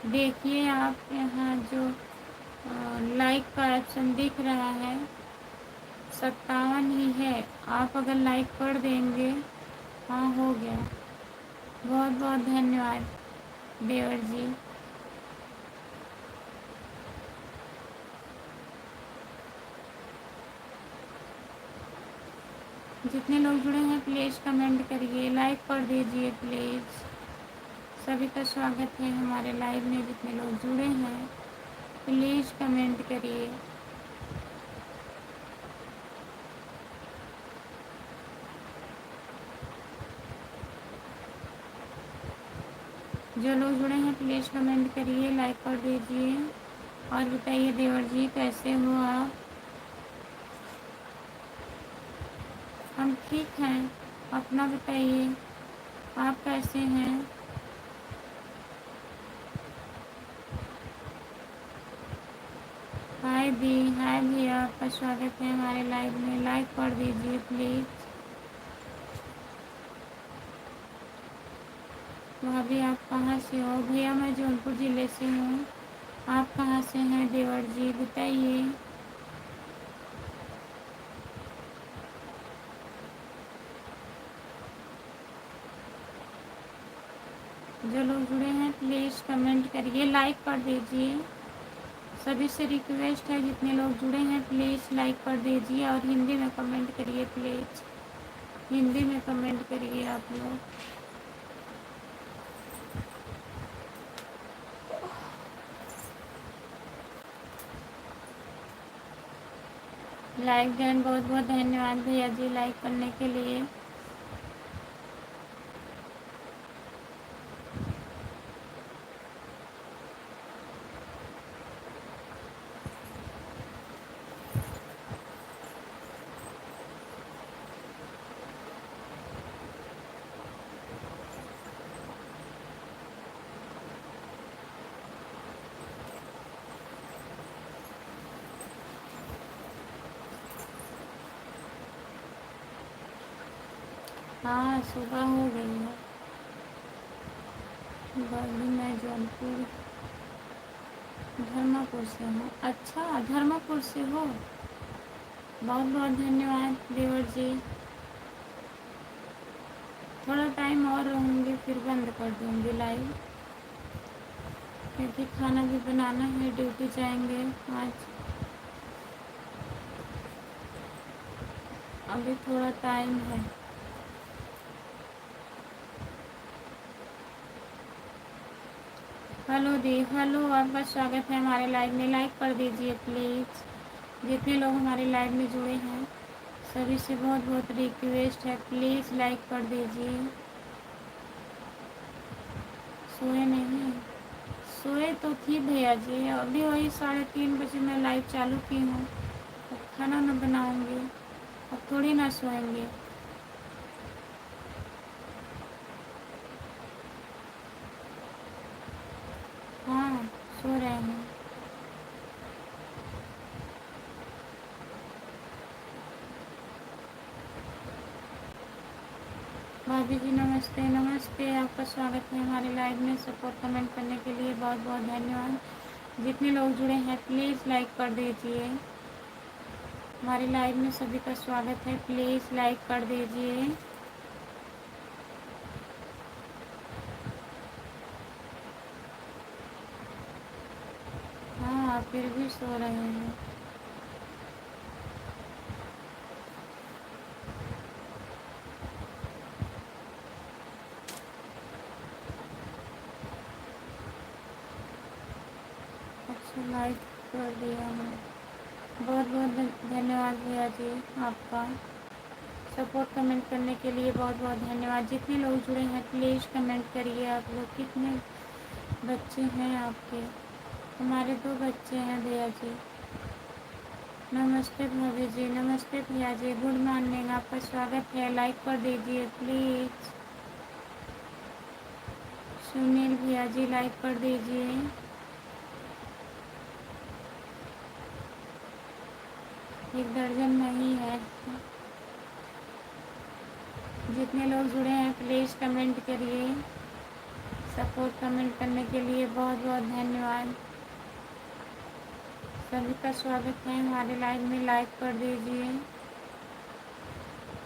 देखिए आप यहाँ जो लाइक का ऑप्शन दिख रहा है 57 ही है। आप अगर लाइक कर देंगे, हाँ हो गया। बहुत बहुत धन्यवाद। देवर जी। जितने लोग जुड़े हैं प्लीज़ कमेंट करिए, लाइक कर दीजिए प्लीज़। सभी का स्वागत है हमारे लाइव में। जितने लोग जुड़े हैं प्लीज़ कमेंट करिए। जो लोग जुड़े हैं प्लीज़ कमेंट करिए, लाइक कर दीजिए। और बताइए देवर जी कैसे हो आप? हम ठीक हैं, अपना बताइए आप कैसे हैं? हाय दी, हाय भैया, आपका स्वागत है हमारे लाइव में। लाइक कर दीजिए प्लीज़। भाभी आप कहाँ से हो? भैया मैं जौनपुर ज़िले से हूँ। आप कहाँ से हैं देवर जी बताइए। जो लोग जुड़े हैं प्लीज़ कमेंट करिए, लाइक कर दीजिए। सभी से रिक्वेस्ट है जितने लोग जुड़े हैं प्लीज़ लाइक कर दीजिए और हिंदी में कमेंट करिए प्लीज़। हिंदी में कमेंट करिए आप लोग। लाइक देन, बहुत बहुत धन्यवाद भैया जी लाइक करने के लिए। हाँ सुबह हो गई है। बॉडी मैं जौनपुर धर्मापुर से हूँ। अच्छा धर्मापुर से हो, बहुत बहुत धन्यवाद देवर जी। थोड़ा टाइम और रहूँगी फिर बंद कर दूँगी लाइव, क्योंकि खाना भी बनाना है, ड्यूटी जाएंगे आज। अभी थोड़ा टाइम है। हेलो दी, हेलो, आपका स्वागत है हमारे लाइव में। लाइक कर दीजिए प्लीज़। जितने लोग हमारे लाइव में जुड़े हैं सभी से बहुत बहुत रिक्वेस्ट है, प्लीज़ लाइक कर दीजिए। सोए नहीं? सोए तो थी भैया जी, अभी वही 3:30 बजे मैं लाइव चालू की हूँ। अब खाना ना बनाऊँगी, अब थोड़ी ना सोएंगे। हाँ सो रहे हैं। भाभी जी नमस्ते, नमस्ते, आपका स्वागत है हमारे लाइव में। सपोर्ट कमेंट करने के लिए बहुत बहुत धन्यवाद। जितने लोग जुड़े हैं प्लीज़ लाइक कर दीजिए। हमारे लाइव में सभी का स्वागत है, प्लीज़ लाइक कर दीजिए। हाँ फिर भी सो रहे हैं। अच्छा लाइक कर दिया मैं। बहुत बहुत धन्यवाद भैया जी आपका। सपोर्ट कमेंट करने के लिए बहुत बहुत धन्यवाद। जितने लोग जुड़े हैं प्लीज़ कमेंट करिए। आप लोग कितने बच्चे हैं आपके? हमारे 2 बच्चे हैं भैया जी। नमस्ते भाभी जी, नमस्ते भैया जी, गुड मॉर्निंग, आपका स्वागत है। लाइक कर दीजिए प्लीज़। सुनील भैया जी लाइक कर दीजिए। 1 दर्जन नहीं है। जितने लोग जुड़े हैं प्लीज़ कमेंट करिए। सपोर्ट कमेंट करने के लिए बहुत बहुत धन्यवाद। सभी का स्वागत है हमारे लाइव में। लाइक कर दीजिए।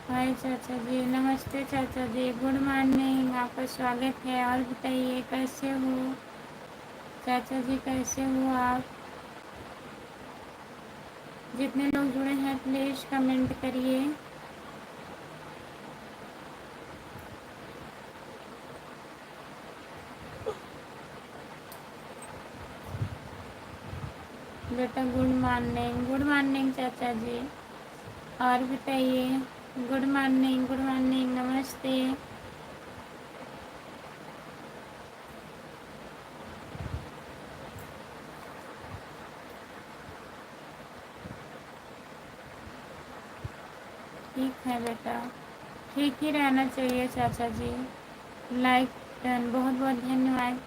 हाय चाचा जी, नमस्ते चाचा जी, गुड मॉर्निंग, आपका स्वागत है। और बताइए कैसे हो चाचा जी, कैसे हो आप? जितने लोग जुड़े हैं प्लीज़ कमेंट करिए। बेटा गुड मॉर्निंग चाचा जी। और बताइए, गुड मॉर्निंग, नमस्ते। ठीक है बेटा, ठीक ही रहना चाहिए चाचा जी। लाइक डन, बहुत बहुत धन्यवाद।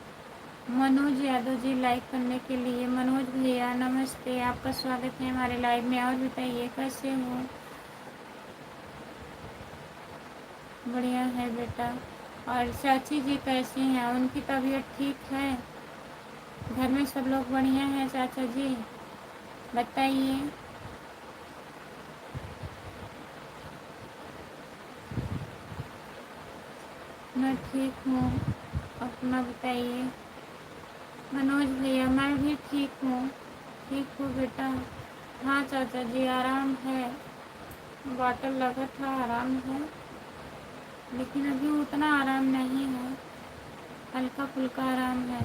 मनोज यादव जी लाइक करने के लिए। मनोज भैया नमस्ते, आपका स्वागत है हमारे लाइव में। और बताइए कैसे हो? बढ़िया है बेटा। और चाची जी कैसी हैं? उनकी तबीयत ठीक है? घर में सब लोग बढ़िया हैं चाचा जी? बताइए। मैं ठीक हूँ, अपना बताइए। मनोज भैया मैं भी ठीक हूँ। ठीक हूँ बेटा। हाँ चाचा जी आराम है, बॉटल लगा था, आराम है, लेकिन अभी उतना आराम नहीं है, हल्का फुल्का आराम है।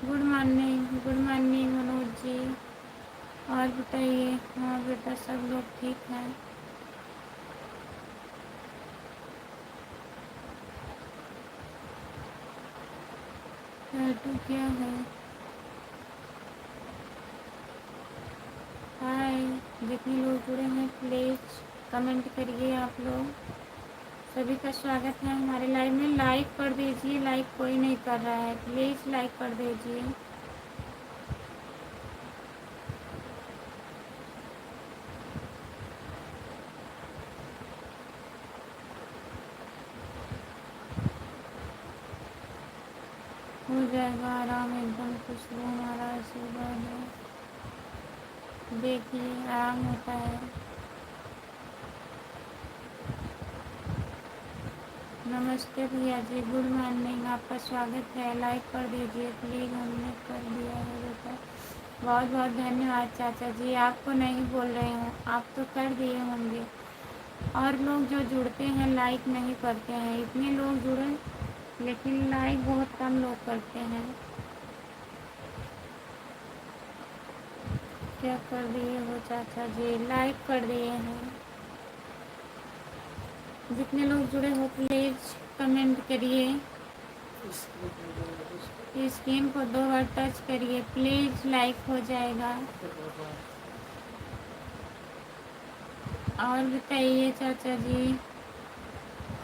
Good morning Manoj ji. और बताइए। हाँ बेटा सब लोग ठीक हैं। टैटू क्या है? हाय, जितने लोग जुड़े हैं प्लीज़ कमेंट करिए आप लोग। सभी का स्वागत है हमारे लाइव में। लाइक कर दीजिए, लाइक कोई नहीं कर रहा है, प्लीज़ लाइक कर दीजिए। हो जाएगा आराम, एकदम खुशबू हमारा आशीर्वाद है। देखिए आराम होता है। नमस्ते भैया जी, गुड मॉर्निंग, आपका स्वागत है। लाइक कर दीजिए प्लीज़, हमने कर दिया है बेटा। बहुत बहुत धन्यवाद चाचा जी, आपको नहीं बोल रही हूँ, आप तो कर दिए होंगे। और लोग जो जुड़ते हैं लाइक नहीं करते हैं। इतने लोग जुड़े लेकिन लाइक बहुत कम लोग करते हैं। क्या कर दिए हो चाचा जी? लाइक कर दिए हैं। जितने लोग जुड़े हो प्लीज़ कमेंट करिए। स्क्रीन को 2 बार टच करिए प्लीज़, लाइक हो जाएगा। और बताइए चाचा जी।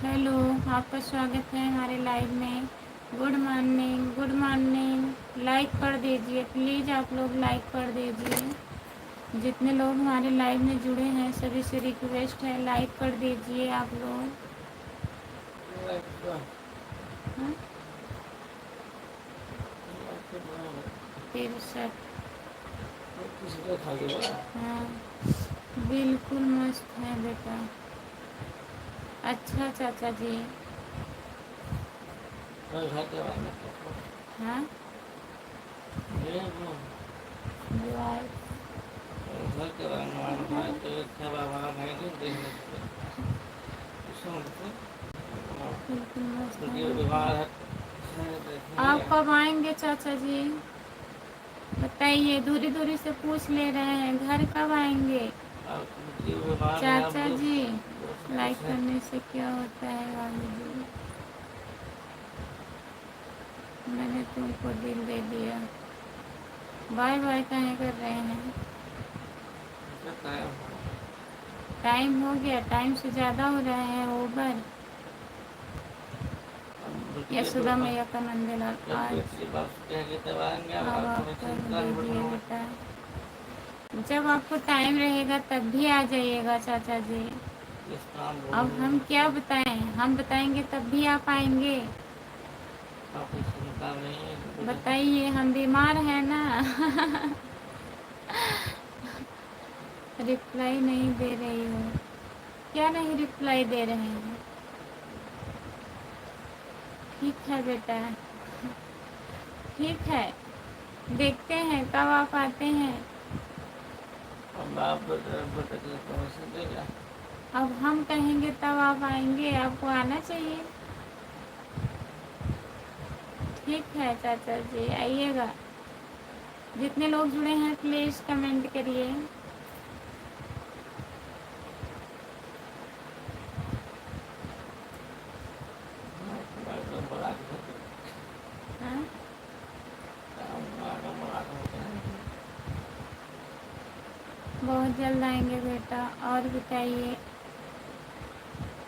हेलो, आपका स्वागत है हमारे लाइव में। Good morning, good morning. Like कर दीजिए प्लीज़, आप लोग लाइक कर दीजिए। जितने लोग हमारे लाइव में जुड़े हैं सभी से रिक्वेस्ट है लाइक कर दीजिए आप लोग। हाँ? 63। हाँ बिल्कुल मस्त है बेटा। अच्छा चाचा जी। हाँ बिल्कुल मस्त है। आप कब आएंगे चाचा जी? बताइए, दूरी दूरी से पूछ ले रहे हैं, घर कब आएंगे चाचा जी? लाइक करने से क्या होता है वाली जी? मैंने तुमको दिल दे दिया। बाय बाय कहीं कर रहे हैं? टाइम हो गया, टाइम से ज़्यादा हो रहे हैं ओवर। यशोदा मैया का नंदलाल आज अब आप कर दीजिए बेटा। जब आपको टाइम रहेगा तब भी आ जाइएगा चाचा जी। अब हम क्या बताएं, हम बताएंगे तब भी आप आएंगे? बताइए, हम बीमार हैं ना। रिप्लाई नहीं दे रही हो? क्या नहीं रिप्लाई दे रहे हैं? ठीक है बेटा, ठीक है, देखते हैं कब आप आते हैं। अब आप बेटा के पैसे देगा। अब हम कहेंगे तब आप आएंगे, आपको आना चाहिए। ठीक है चाचा जी, आइएगा। जितने लोग जुड़े हैं प्लीज़ कमेंट करिए। हाँ? बहुत जल्द आएंगे बेटा। और बताइए।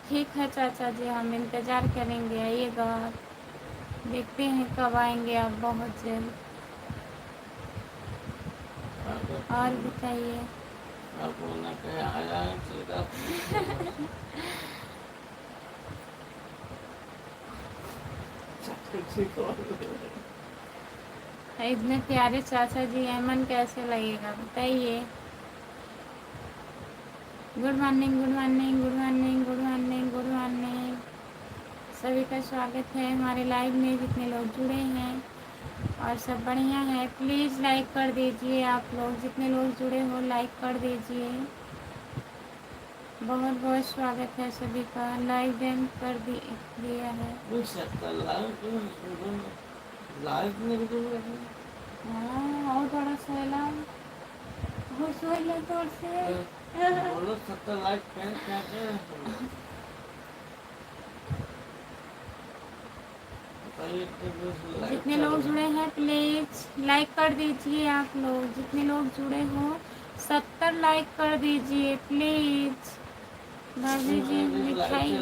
ठीक है चाचा जी, हम इंतज़ार करेंगे, आइएगा आप। देखते हैं कब आएंगे आप, बहुत जल्द। और बताइए। इतने प्यारे चाचा जी हैं, मन कैसे लगेगा बताइए। Good morning, good morning, good morning, good morning, good morning. सभी का स्वागत है हमारे लाइव में, जितने लोग जुड़े हैं। और सब बढ़िया है। प्लीज़ लाइक कर दीजिए आप लोग, जितने लोग जुड़े हो लाइक कर दीजिए। बहुत बहुत स्वागत है सभी का। लाइक डन कर दिया है। हाँ, और थोड़ा सोला वो सोला थोड़ से बोलो 70 लाइक क्या जितने लोग जुड़े हैं प्लीज़ लाइक कर दीजिए आप लोग, जितने लोग जुड़े हो 70 लाइक कर दीजिए प्लीज़। भाभी जी मिठाई,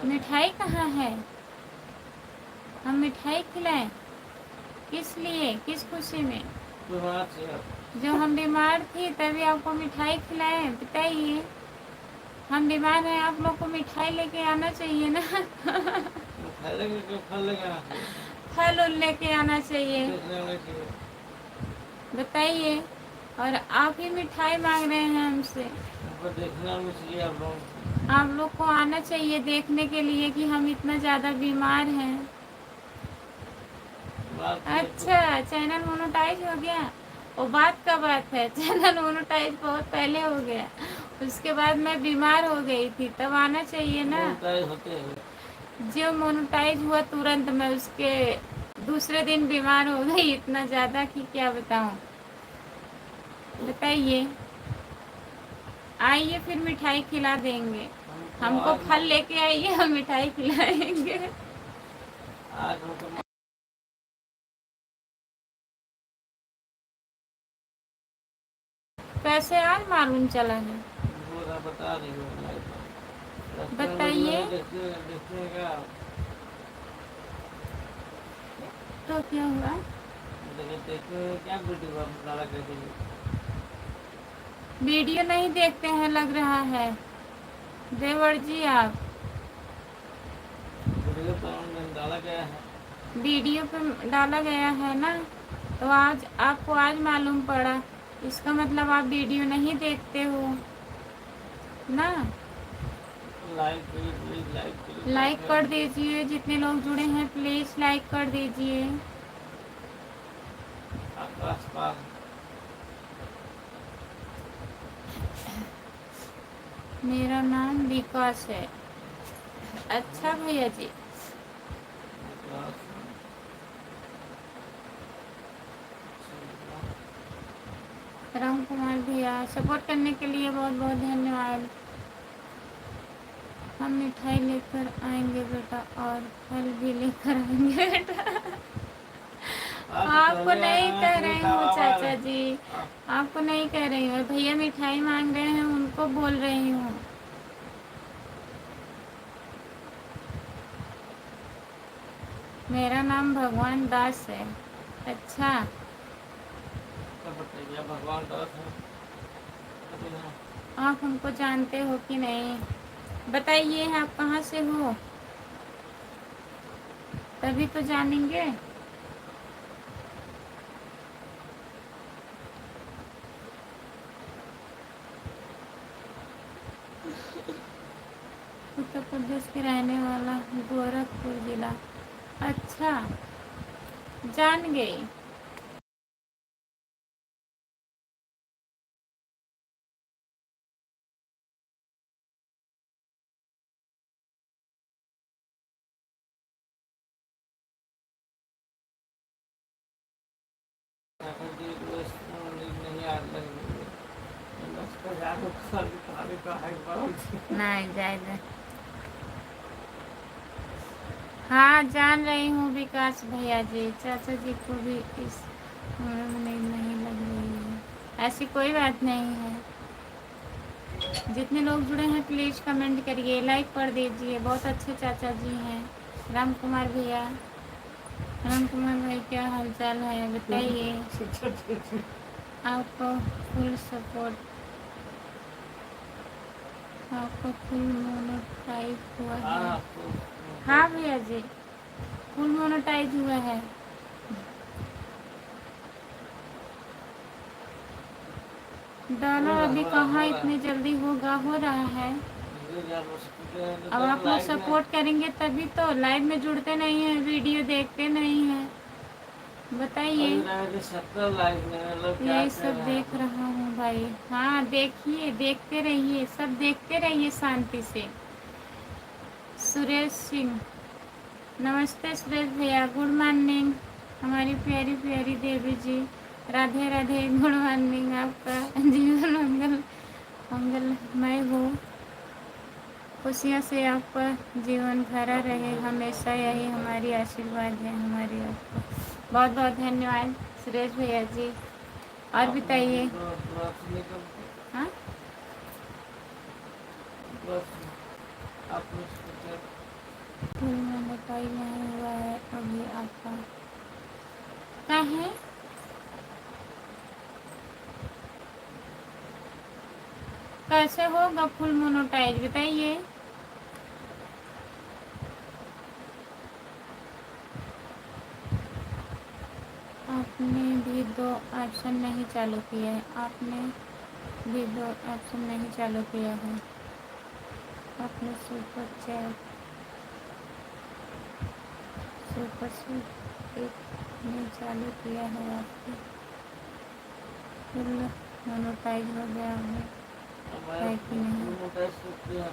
मिठाई कहाँ है? हम मिठाई खिलाएं? किस लिए, किस खुशी में? जो हम बीमार थी तभी आपको मिठाई खिलाएं? बताइए। हम बीमार हैं, आप लोग को मिठाई लेके आना चाहिए ना। फल लेके आना चाहिए, बताइए। और आप ही मिठाई मांग रहे हैं हमसे। आप लोग को आना चाहिए देखने के लिए कि हम इतना ज़्यादा बीमार हैं। अच्छा, चैनल मोनेटाइज हो गया? वो बात का बात है, चैनल मोनेटाइज बहुत पहले हो गया। उसके बाद मैं बीमार हो गई थी, तब आना चाहिए ना। जो मोनेटाइज हुआ तुरंत मैं उसके दूसरे दिन बीमार हो गई, इतना ज़्यादा कि क्या बताऊं। बताइए। आइए फिर मिठाई खिला देंगे। हमको फल लेके आइए, हम मिठाई खिलाएंगे। कैसे आज मालूम चला है? बताइए। तो क्या हुआ? वीडियो नहीं देखते हैं लग रहा है देवर जी आप। वीडियो पे डाला गया है ना, तो आज आपको आज मालूम पड़ा, इसका मतलब आप वीडियो नहीं देखते हो ना। लाइक कर दीजिए, जितने लोग जुड़े हैं प्लीज़ लाइक कर दीजिए। मेरा नाम विकास है। अच्छा भैया जी। राम कुमार भैया, सपोर्ट करने के लिए बहुत बहुत धन्यवाद। हम मिठाई लेकर आएंगे बेटा, और फल भी लेकर आएंगे बेटा। आपको नहीं कह रही हूँ चाचा जी, आपको नहीं कह रही हूँ। भैया मिठाई मांग रहे हैं, उनको बोल रही हूँ। मेरा नाम भगवान दास है। अच्छा, भगवान दास है। आप हमको जानते हो कि नहीं बताइए, आप कहाँ से हो, तभी तो जानेंगे। प्रदेश के रहने वाला, गोरखपुर जिला। अच्छा, जान गई। नहीं जायदा। हाँ, जान रही हूँ विकास भैया जी। चाचा जी को भी इस उम्र में नहीं लग रही है। ऐसी कोई बात नहीं है। जितने लोग जुड़े हैं प्लीज़ कमेंट करिए, लाइक कर दीजिए। बहुत अच्छे चाचा जी हैं। राम कुमार भैया, राम कुमार भाई, क्या हालचाल है बताइए। आपको फुल सपोर्ट, आपको फुल मोनोटाइज हुआ है। हाँ भैया जी, फुल मोनोटाइज हुआ है। डॉलर अभी कहाँ इतनी जल्दी होगा, हो रहा है। अब आप लोग सपोर्ट करेंगे तभी तो। लाइव में जुड़ते नहीं हैं, वीडियो देखते नहीं हैं, बताइए। यही सब देख रहा हूँ भाई। हाँ देखिए, देखते रहिए, सब देखते रहिए शांति से। सुरेश सिंह, नमस्ते सुरेश भैया, गुड मॉर्निंग। हमारी प्यारी प्यारी देवी जी, राधे राधे, गुड मॉर्निंग। आपका जीवन मंगल मंगलमय हो, खुशियों से आपका जीवन भरा रहे हमेशा, यही हमारी आशीर्वाद है हमारी आपको। बहुत बहुत धन्यवाद सुरेश भैया जी। और बताइए। हाँ, मोनोटाइज नहीं हुआ है अभी आपका, क्या है? कैसे होगा फुल मोनोटाइज बताइए। आपने भी दो ऑप्शन नहीं चालू किया है। आपने भी दो ऑप्शन नहीं चालू किया है। आपने सुपर चैट, सुपर स्वीट एक ने चालू किया है। आपके फुल मोनोटाइज हो गया है कि नहीं?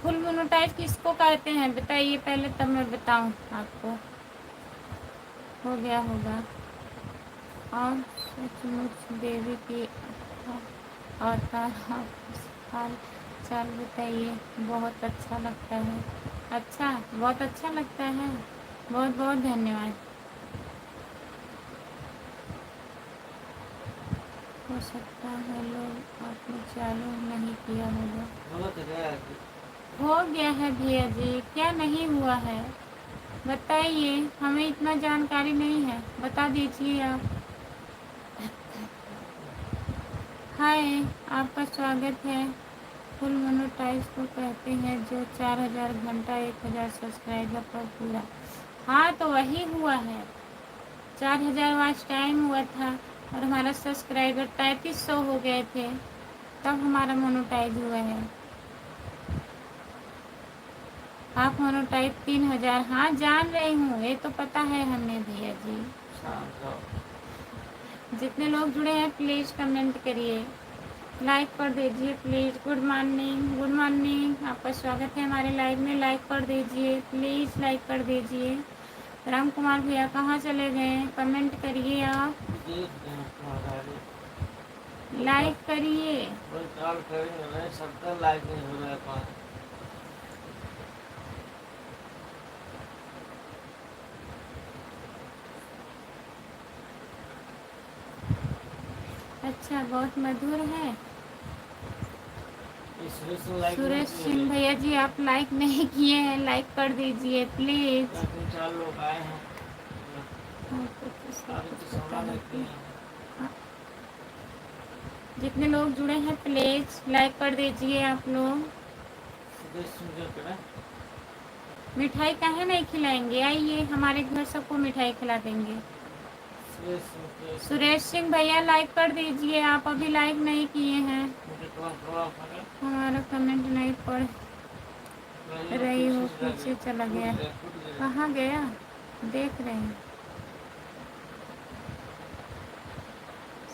फुल मोनोटाइज किसको कहते हैं बताइए पहले, तब मैं बताऊं आपको। हो गया होगा। और सचमुच देवी की अवतार, हाल चाल बताइए। बहुत अच्छा लगता है। अच्छा, बहुत अच्छा लगता है। बहुत बहुत धन्यवाद। हो सकता है लोग आपने चालू नहीं किया होगा। हो गया है भैया जी, क्या नहीं हुआ है बताइए। हमें इतना जानकारी नहीं है, बता दीजिए आप। हाय, आपका स्वागत है। फुल मोनोटाइज को कहते हैं जो 4000 घंटा 1000 सब्सक्राइबर पर पूरा। हाँ तो वही हुआ है, 4000 वॉच टाइम हुआ था और हमारा सब्सक्राइबर 3300 हो गए थे, तब हमारा मोनोटाइज हुआ है। आप मोनोटाइज 3000। हाँ जान रही हूँ, ये तो पता है हमें भैया जी। जितने लोग जुड़े हैं प्लीज़ कमेंट करिए, लाइक कर दीजिए please. Good morning, good morning, आपका स्वागत है हमारे लाइव में। लाइक कर दीजिए प्लीज़, लाइक कर दीजिए। राम कुमार भैया कहाँ चले गए? कमेंट करिए आप, लाइक करिए। अच्छा, बहुत मधुर है। सुरेश सिंह भैया जी, आप लाइक नहीं किए हैं, लाइक कर दीजिए प्लीज। जितने लोग जुड़े हैं प्लीज लाइक कर दीजिए आप लोग। मिठाई काहे नहीं खिलाएंगे? आइए हमारे घर सबको मिठाई खिला देंगे। सुरेश सिंह भैया लाइक कर दीजिए, आप अभी लाइक नहीं किए हैं। हमारा कमेंट नहीं पढ़ रही हो, फिर से चला गया। कहाँ गया देख रहे हैं।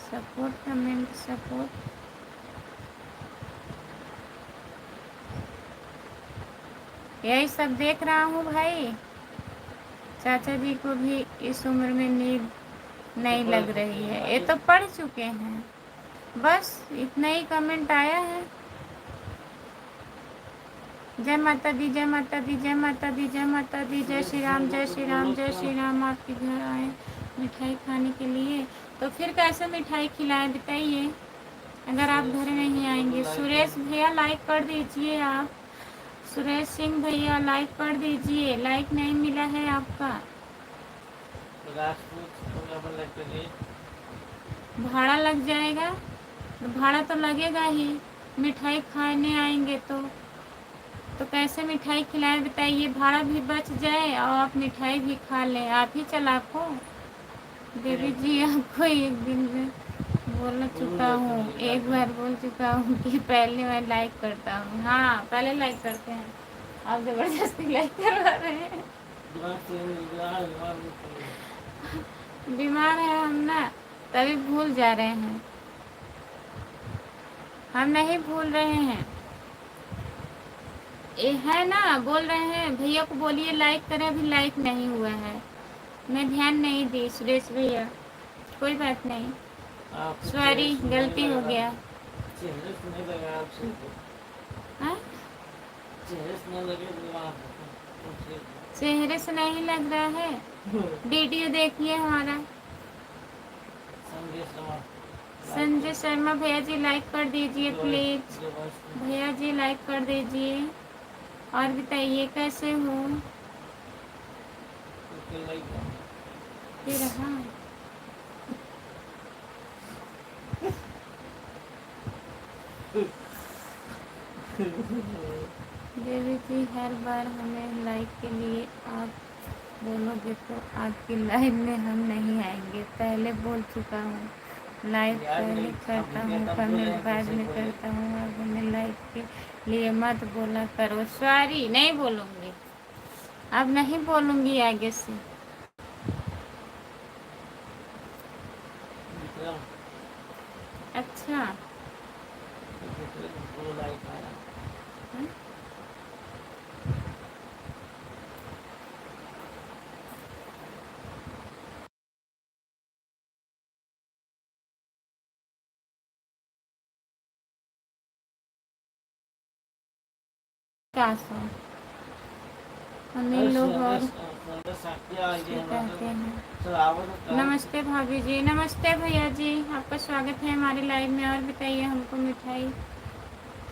Support comment support. यही सब देख रहा हूँ भाई। चाचा जी को भी इस उम्र में नींद नहीं लग रही है। ये तो पढ़ चुके हैं। बस इतना ही कमेंट आया है। जय माता दी, जय माता दी, जय माता दी, जय माता दी, जय श्री राम, जय श्री राम, जय श्री राम। आपके घर आए मिठाई खाने के लिए, तो फिर कैसे मिठाई खिलाएं बताइए, अगर आप घर नहीं आएंगे। सुरेश भैया लाइक कर दीजिए आप। सुरेश सिंह भैया लाइक कर दीजिए। लाइक नहीं मिला है आपका। भाड़ा लग जाएगा। भाड़ा तो लगेगा ही, मिठाई खाने आएंगे तो कैसे मिठाई खिलाएं बताइए। भाड़ा भी बच जाए और आप मिठाई भी खा लें। आप ही चालाक हो। देवी जी आपको एक दिन में बोल चुका हूँ, एक बार बोल चुका हूँ कि पहले मैं लाइक करता हूँ। हाँ पहले लाइक करते हैं, आप जबरदस्ती लाइक करवा रहे हैं। बीमार है हम ना, तभी भूल जा रहे हैं। हम नहीं भूल रहे हैं, ये है ना, बोल रहे हैं भैया को बोलिए लाइक करें। अभी लाइक नहीं हुआ है, मैं ध्यान नहीं दी सुरेश भैया। कोई बात नहीं, सॉरी गलती हो गया। हाँ? चेहरे से नहीं लग रहा है। वीडियो देखिए हमारा। संजय शर्मा भैया जी लाइक कर दीजिए प्लीज। भैया जी लाइक कर दीजिए। और बताइए कैसे हो। फिर हाँ देवी जी, हर बार हमें लाइक के लिए आप बोलोगे तो आपकी लाइव में हम नहीं आएंगे। पहले बोल चुका हूँ, लाइव पहले करता हूँ, कमेंट बाद में करता हूँ। अब हमें लाइव के लिए मत बोला करो। सॉरी नहीं बोलूँगी, अब नहीं बोलूँगी आगे से। अच्छा हमें लोग और कहते हैं। नमस्ते भाभी जी। नमस्ते भैया जी, आपका स्वागत है हमारी लाइव में। और बताइए, हमको मिठाई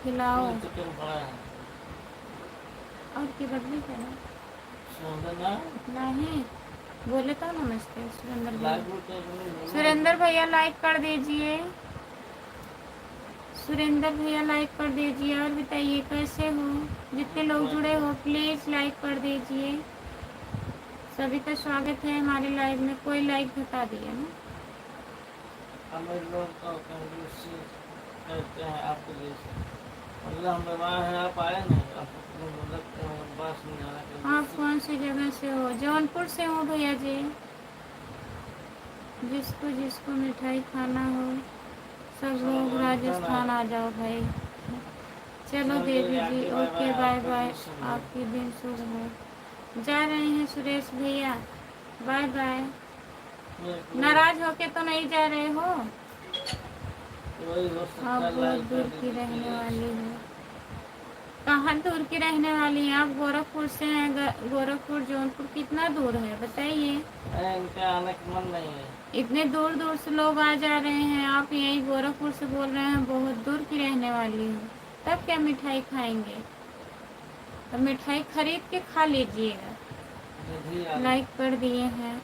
खिलाओ। और की बदली करो नहीं बोले तो। नमस्ते सुरेंद्र भैया। सुरेंद्र भैया लाइक कर दीजिए। सुरेंद्र भैया लाइक कर दीजिए। और बताइए कैसे हो। जितने लोग जुड़े हो प्लीज़ लाइक कर दीजिए। सभी का स्वागत है हमारे लाइव में। कोई लाइक बता दिया ना। हमें लोग करते हैं आपके लिए, मतलब हम बीमार हैं, आप आए नहीं। आप कौन सी जगह से हो। जौनपुर से हो भैया जी। जिसको जिसको मिठाई खाना हो सब लोग राजस्थान आ जाओ भाई। चलो देवी जी, ओके बाय बाय। आपकी दिन शुभ हो। जा रहे हैं सुरेश भैया, बाय बाय। नाराज होके तो नहीं जा रहे हो। आप बहुत दूर की रहने वाली हो। कहाँ दूर की रहने वाली हैं आप। गोरखपुर से हैं। गोरखपुर जौनपुर कितना दूर है बताइए। इनका आने का मन नहीं है। इतने दूर दूर से लोग आ जा रहे हैं, आप यही गोरखपुर से बोल रहे हैं बहुत दूर की रहने वाली हूँ। तब क्या मिठाई खाएंगे। तो मिठाई खरीद के खा लीजिएगा। लाइक कर दिए हैं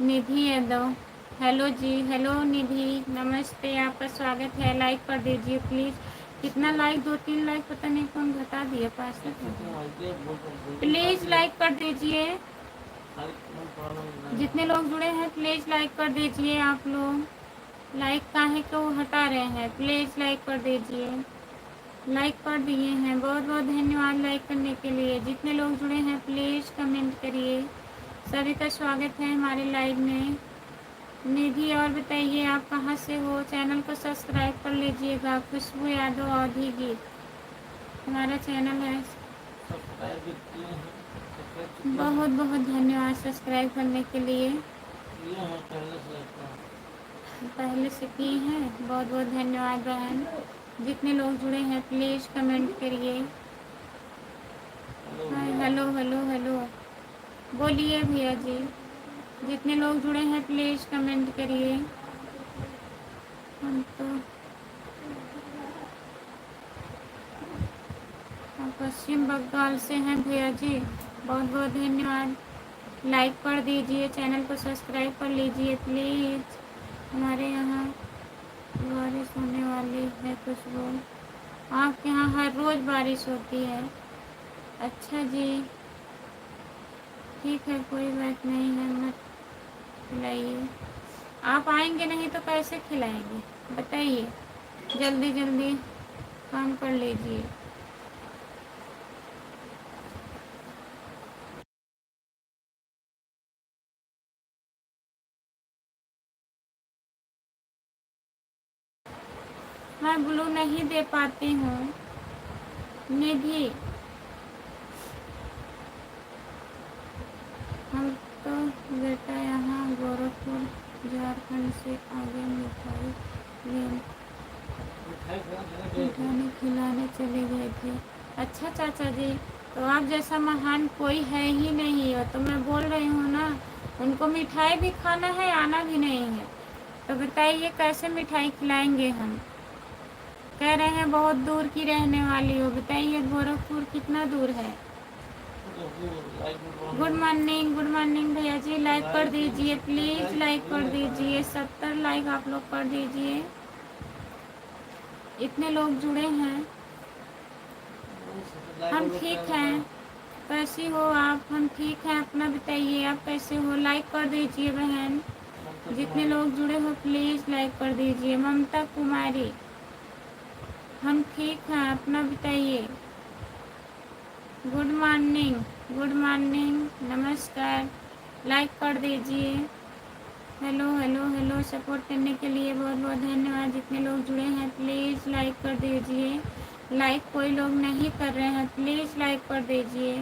निधि यादव। हेलो जी, हेलो निधि, नमस्ते, आपका स्वागत है। लाइक कर दीजिए प्लीज़। कितना लाइक, 2-3 लाइक पता नहीं कौन घटा दिया। 5 प्लीज़ लाइक कर दीजिए। जितने लोग जुड़े हैं प्लीज़ लाइक कर दीजिए। आप लोग लाइक काहे को हटा रहे हैं, प्लीज़ लाइक कर दीजिए। लाइक कर दिए हैं, बहुत बहुत धन्यवाद लाइक करने के लिए। जितने लोग जुड़े हैं प्लीज़ कमेंट करिए। सभी का स्वागत है हमारे लाइव में। निधि और बताइए आप कहाँ से हो? चैनल को सब्सक्राइब कर लीजिएगा। खुशबू यादव अवधी गीत हमारा चैनल है। सब्सक्राइब भी किए हैं, सब्सक्राइब किए हैं, बहुत बहुत धन्यवाद सब्सक्राइब करने के लिए। किए हैं पहले से लगता है। पहले से की हैं, बहुत बहुत धन्यवाद बहन। जितने लोग जुड़े हैं प्लीज़ कमेंट करिए। हेलो हाय, भैया। हेलो हेलो हेलो बोलिए भैया जी। जितने लोग जुड़े हैं प्लीज़ कमेंट करिए। हम तो पश्चिम बंगाल से हैं भैया जी, बहुत बहुत धन्यवाद। लाइक कर दीजिए, चैनल को सब्सक्राइब कर लीजिए प्लीज़। हमारे यहाँ बारिश होने वाली है खुशबू। आपके यहाँ हर रोज़ बारिश होती है? अच्छा जी, ठीक है, कोई बात नहीं है, मत खिलाइए। आप आएंगे नहीं तो कैसे खिलाएंगे बताइए? जल्दी जल्दी काम कर लीजिए। मैं ब्लू नहीं दे पाती हूँ निधि। हम तो बेटा यहाँ गोरखपुर झारखंड से आगे मिठाई मिठाई खाने गए थे। मिठाई खिलाने चले गए थे। अच्छा चाचा जी, तो आप जैसा महान कोई है ही नहीं हो, तो मैं बोल रही हूँ ना, उनको मिठाई भी खाना है, आना भी नहीं है, तो बताइए कैसे मिठाई खिलाएंगे हम? कह रहे हैं बहुत दूर की रहने वाली हो, बताइए गोरखपुर कितना दूर है? गुड मॉर्निंग भैया जी। लाइक कर दीजिए प्लीज़, लाइक कर दीजिए। 70 लाइक आप लोग कर दीजिए। इतने लोग जुड़े हैं। हम ठीक हैं, कैसी हो आप? हम ठीक हैं, अपना बताइए आप कैसे हो? लाइक कर दीजिए बहन। जितने लोग जुड़े हो प्लीज़ लाइक कर दीजिए। ममता कुमारी, हम ठीक हैं, अपना बताइए। गुड मॉर्निंग, गुड मॉर्निंग, नमस्कार। लाइक कर दीजिए। हेलो हेलो हेलो, सपोर्ट करने के लिए बहुत बहुत धन्यवाद। जितने लोग जुड़े हैं प्लीज़ लाइक कर दीजिए। लाइक कोई लोग नहीं कर रहे हैं, प्लीज़ लाइक कर दीजिए।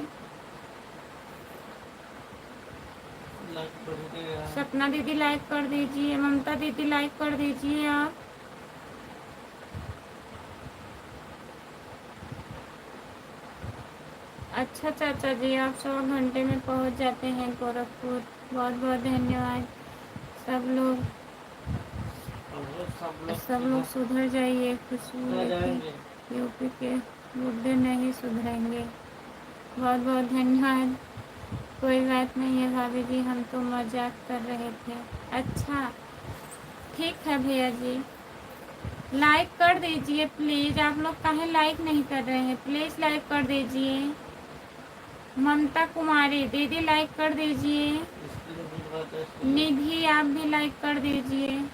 सपना दीदी लाइक कर दीजिए। ममता दीदी लाइक कर दीजिए आप। अच्छा चाचा जी, आप 100 घंटे में पहुंच जाते हैं गोरखपुर, बहुत बहुत धन्यवाद। सब लोग सुधर जाइए। खुशबू यूपी के बुढ़े नहीं सुधरेंगे, बहुत बहुत धन्यवाद। कोई बात नहीं है भाभी जी, हम तो मजाक कर रहे थे। अच्छा ठीक है भैया जी, लाइक कर दीजिए प्लीज़। आप लोग काहे लाइक नहीं कर रहे हैं? प्लीज़ लाइक कर दीजिए। ममता कुमारी दीदी लाइक कर दीजिए। निधि आप भी लाइक कर दीजिए।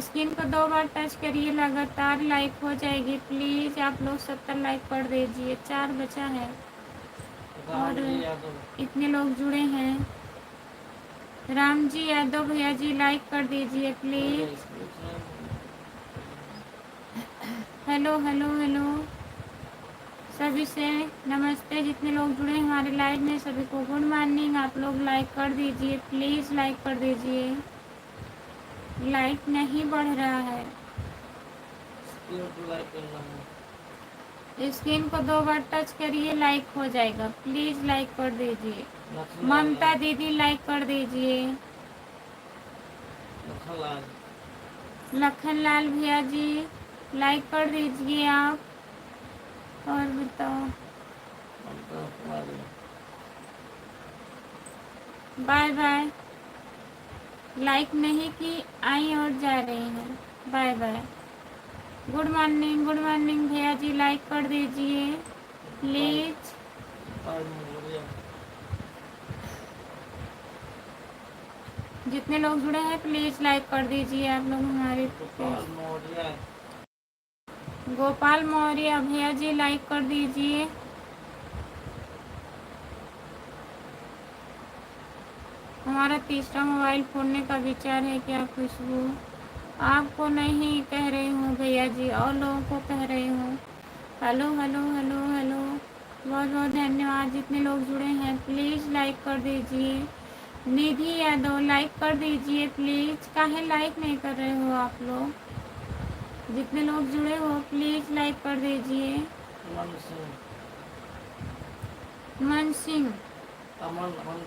स्क्रीन को 2 बार टच करिए, लगातार लाइक हो जाएगी। प्लीज़ आप लोग 70 लाइक कर दीजिए, 4 बचा है और इतने लोग जुड़े हैं। राम जी यादव भैया जी लाइक कर दीजिए प्लीज़। हेलो हेलो हेलो, सभी से नमस्ते। जितने लोग जुड़े हैं हमारे लाइव में सभी को गुड मॉर्निंग। आप लोग लाइक कर दीजिए प्लीज़, लाइक कर दीजिए। लाइक नहीं बढ़ रहा है। स्क्रीन को 2 बार टच करिए, लाइक हो जाएगा। प्लीज़ लाइक कर दीजिए। ममता दीदी लाइक कर दीजिए। लखनलाल भैया जी लाइक कर दीजिए आप। और बताओ, बाय बाय। लाइक नहीं की, आई और जा रही हैं, बाय बाय। गुड मॉर्निंग भैया जी, लाइक कर दीजिए प्लीज़। जितने लोग जुड़े हैं प्लीज़ लाइक कर दीजिए आप लोग हमारे पेज। गोपाल मौर्य भैया जी लाइक कर दीजिए। हमारा तीसरा मोबाइल फोड़ने का विचार है क्या खुशबू? आपको नहीं कह रही हूँ भैया जी, और लोगों को कह रही हूँ। हेलो हेलो हेलो हेलो, बहुत बहुत धन्यवाद। जितने लोग जुड़े हैं प्लीज़ लाइक कर दीजिए। निधि यादव लाइक कर दीजिए प्लीज़। काहे लाइक नहीं कर रहे हो आप लोग? जितने लोग जुड़े हो प्लीज़ लाइक कर दीजिए। मन सिंह, मन सिंह,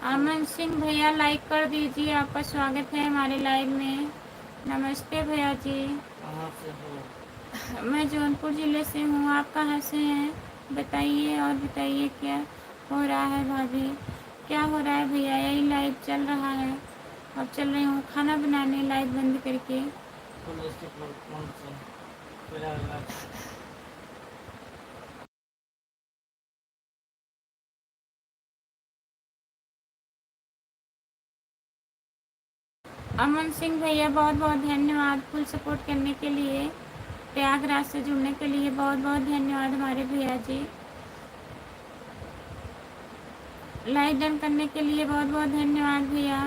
अमन सिंह भैया लाइक कर दीजिए। आपका स्वागत है हमारे लाइव में। नमस्ते भैया जी। कहाँ से हो? मैं जौनपुर ज़िले से हूँ। आप कहाँ से हैं बताइए, और बताइए क्या हो रहा है भाभी? क्या हो रहा है भैया? यही लाइव चल रहा है। अब चल रही हूँ खाना बनाने लाइव बंद करके। पुलिस के कौन से प्रयागराज? अमन सिंह भैया बहुत बहुत धन्यवाद फुल सपोर्ट करने के लिए। प्रयागराज से जुड़ने के लिए बहुत बहुत धन्यवाद हमारे भैया जी। लाइक डन करने के लिए बहुत बहुत धन्यवाद भैया।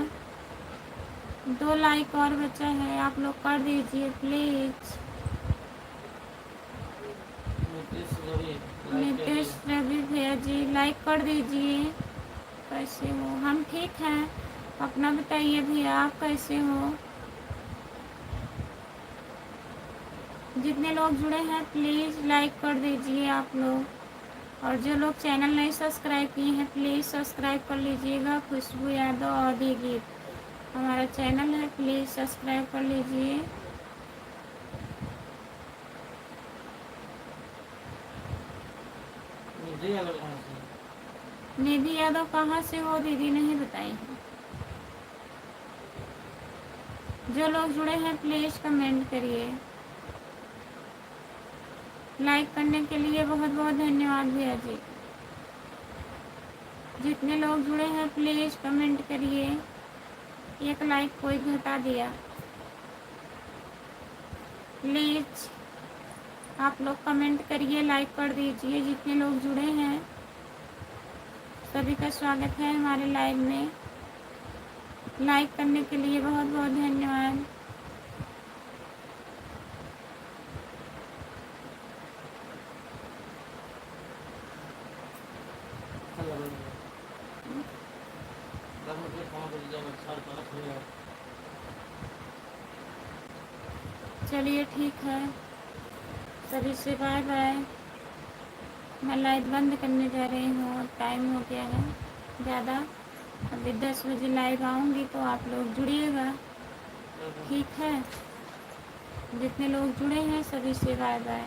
2 लाइक और बचा है, आप लोग कर दीजिए प्लीज़। नितेश रवि भैया जी लाइक कर दीजिए। कैसे हो? हम ठीक हैं। अपना बताइए भैया, आप कैसे हो? जितने लोग जुड़े हैं प्लीज़ लाइक कर दीजिए आप लोग। और जो लोग चैनल नहीं सब्सक्राइब किए हैं प्लीज़ सब्सक्राइब कर लीजिएगा। खुशबू यादव ऑडी गीत हमारा चैनल है, प्लीज़ सब्सक्राइब कर लीजिए। निधि यादव कहाँ से हो दीदी? नहीं बताई है। जो लोग जुड़े हैं प्लीज़ कमेंट करिए। लाइक करने के लिए बहुत बहुत धन्यवाद भैया जी। जितने लोग जुड़े हैं प्लीज़ कमेंट करिए। 1 लाइक कोई घटा दिया। प्लीज़ आप लोग कमेंट करिए, लाइक कर दीजिए। जितने लोग जुड़े हैं सभी का स्वागत है हमारे लाइव में। लाइक करने के लिए बहुत बहुत धन्यवाद। चलिए ठीक है, सभी से बाय बाय। मैं लाइव बंद करने जा रही हूँ, टाइम हो गया है ज़्यादा। अभी 10 बजे लाइव आऊँगी तो आप लोग जुड़िएगा, ठीक है? जितने लोग जुड़े हैं सभी से बाय बाय।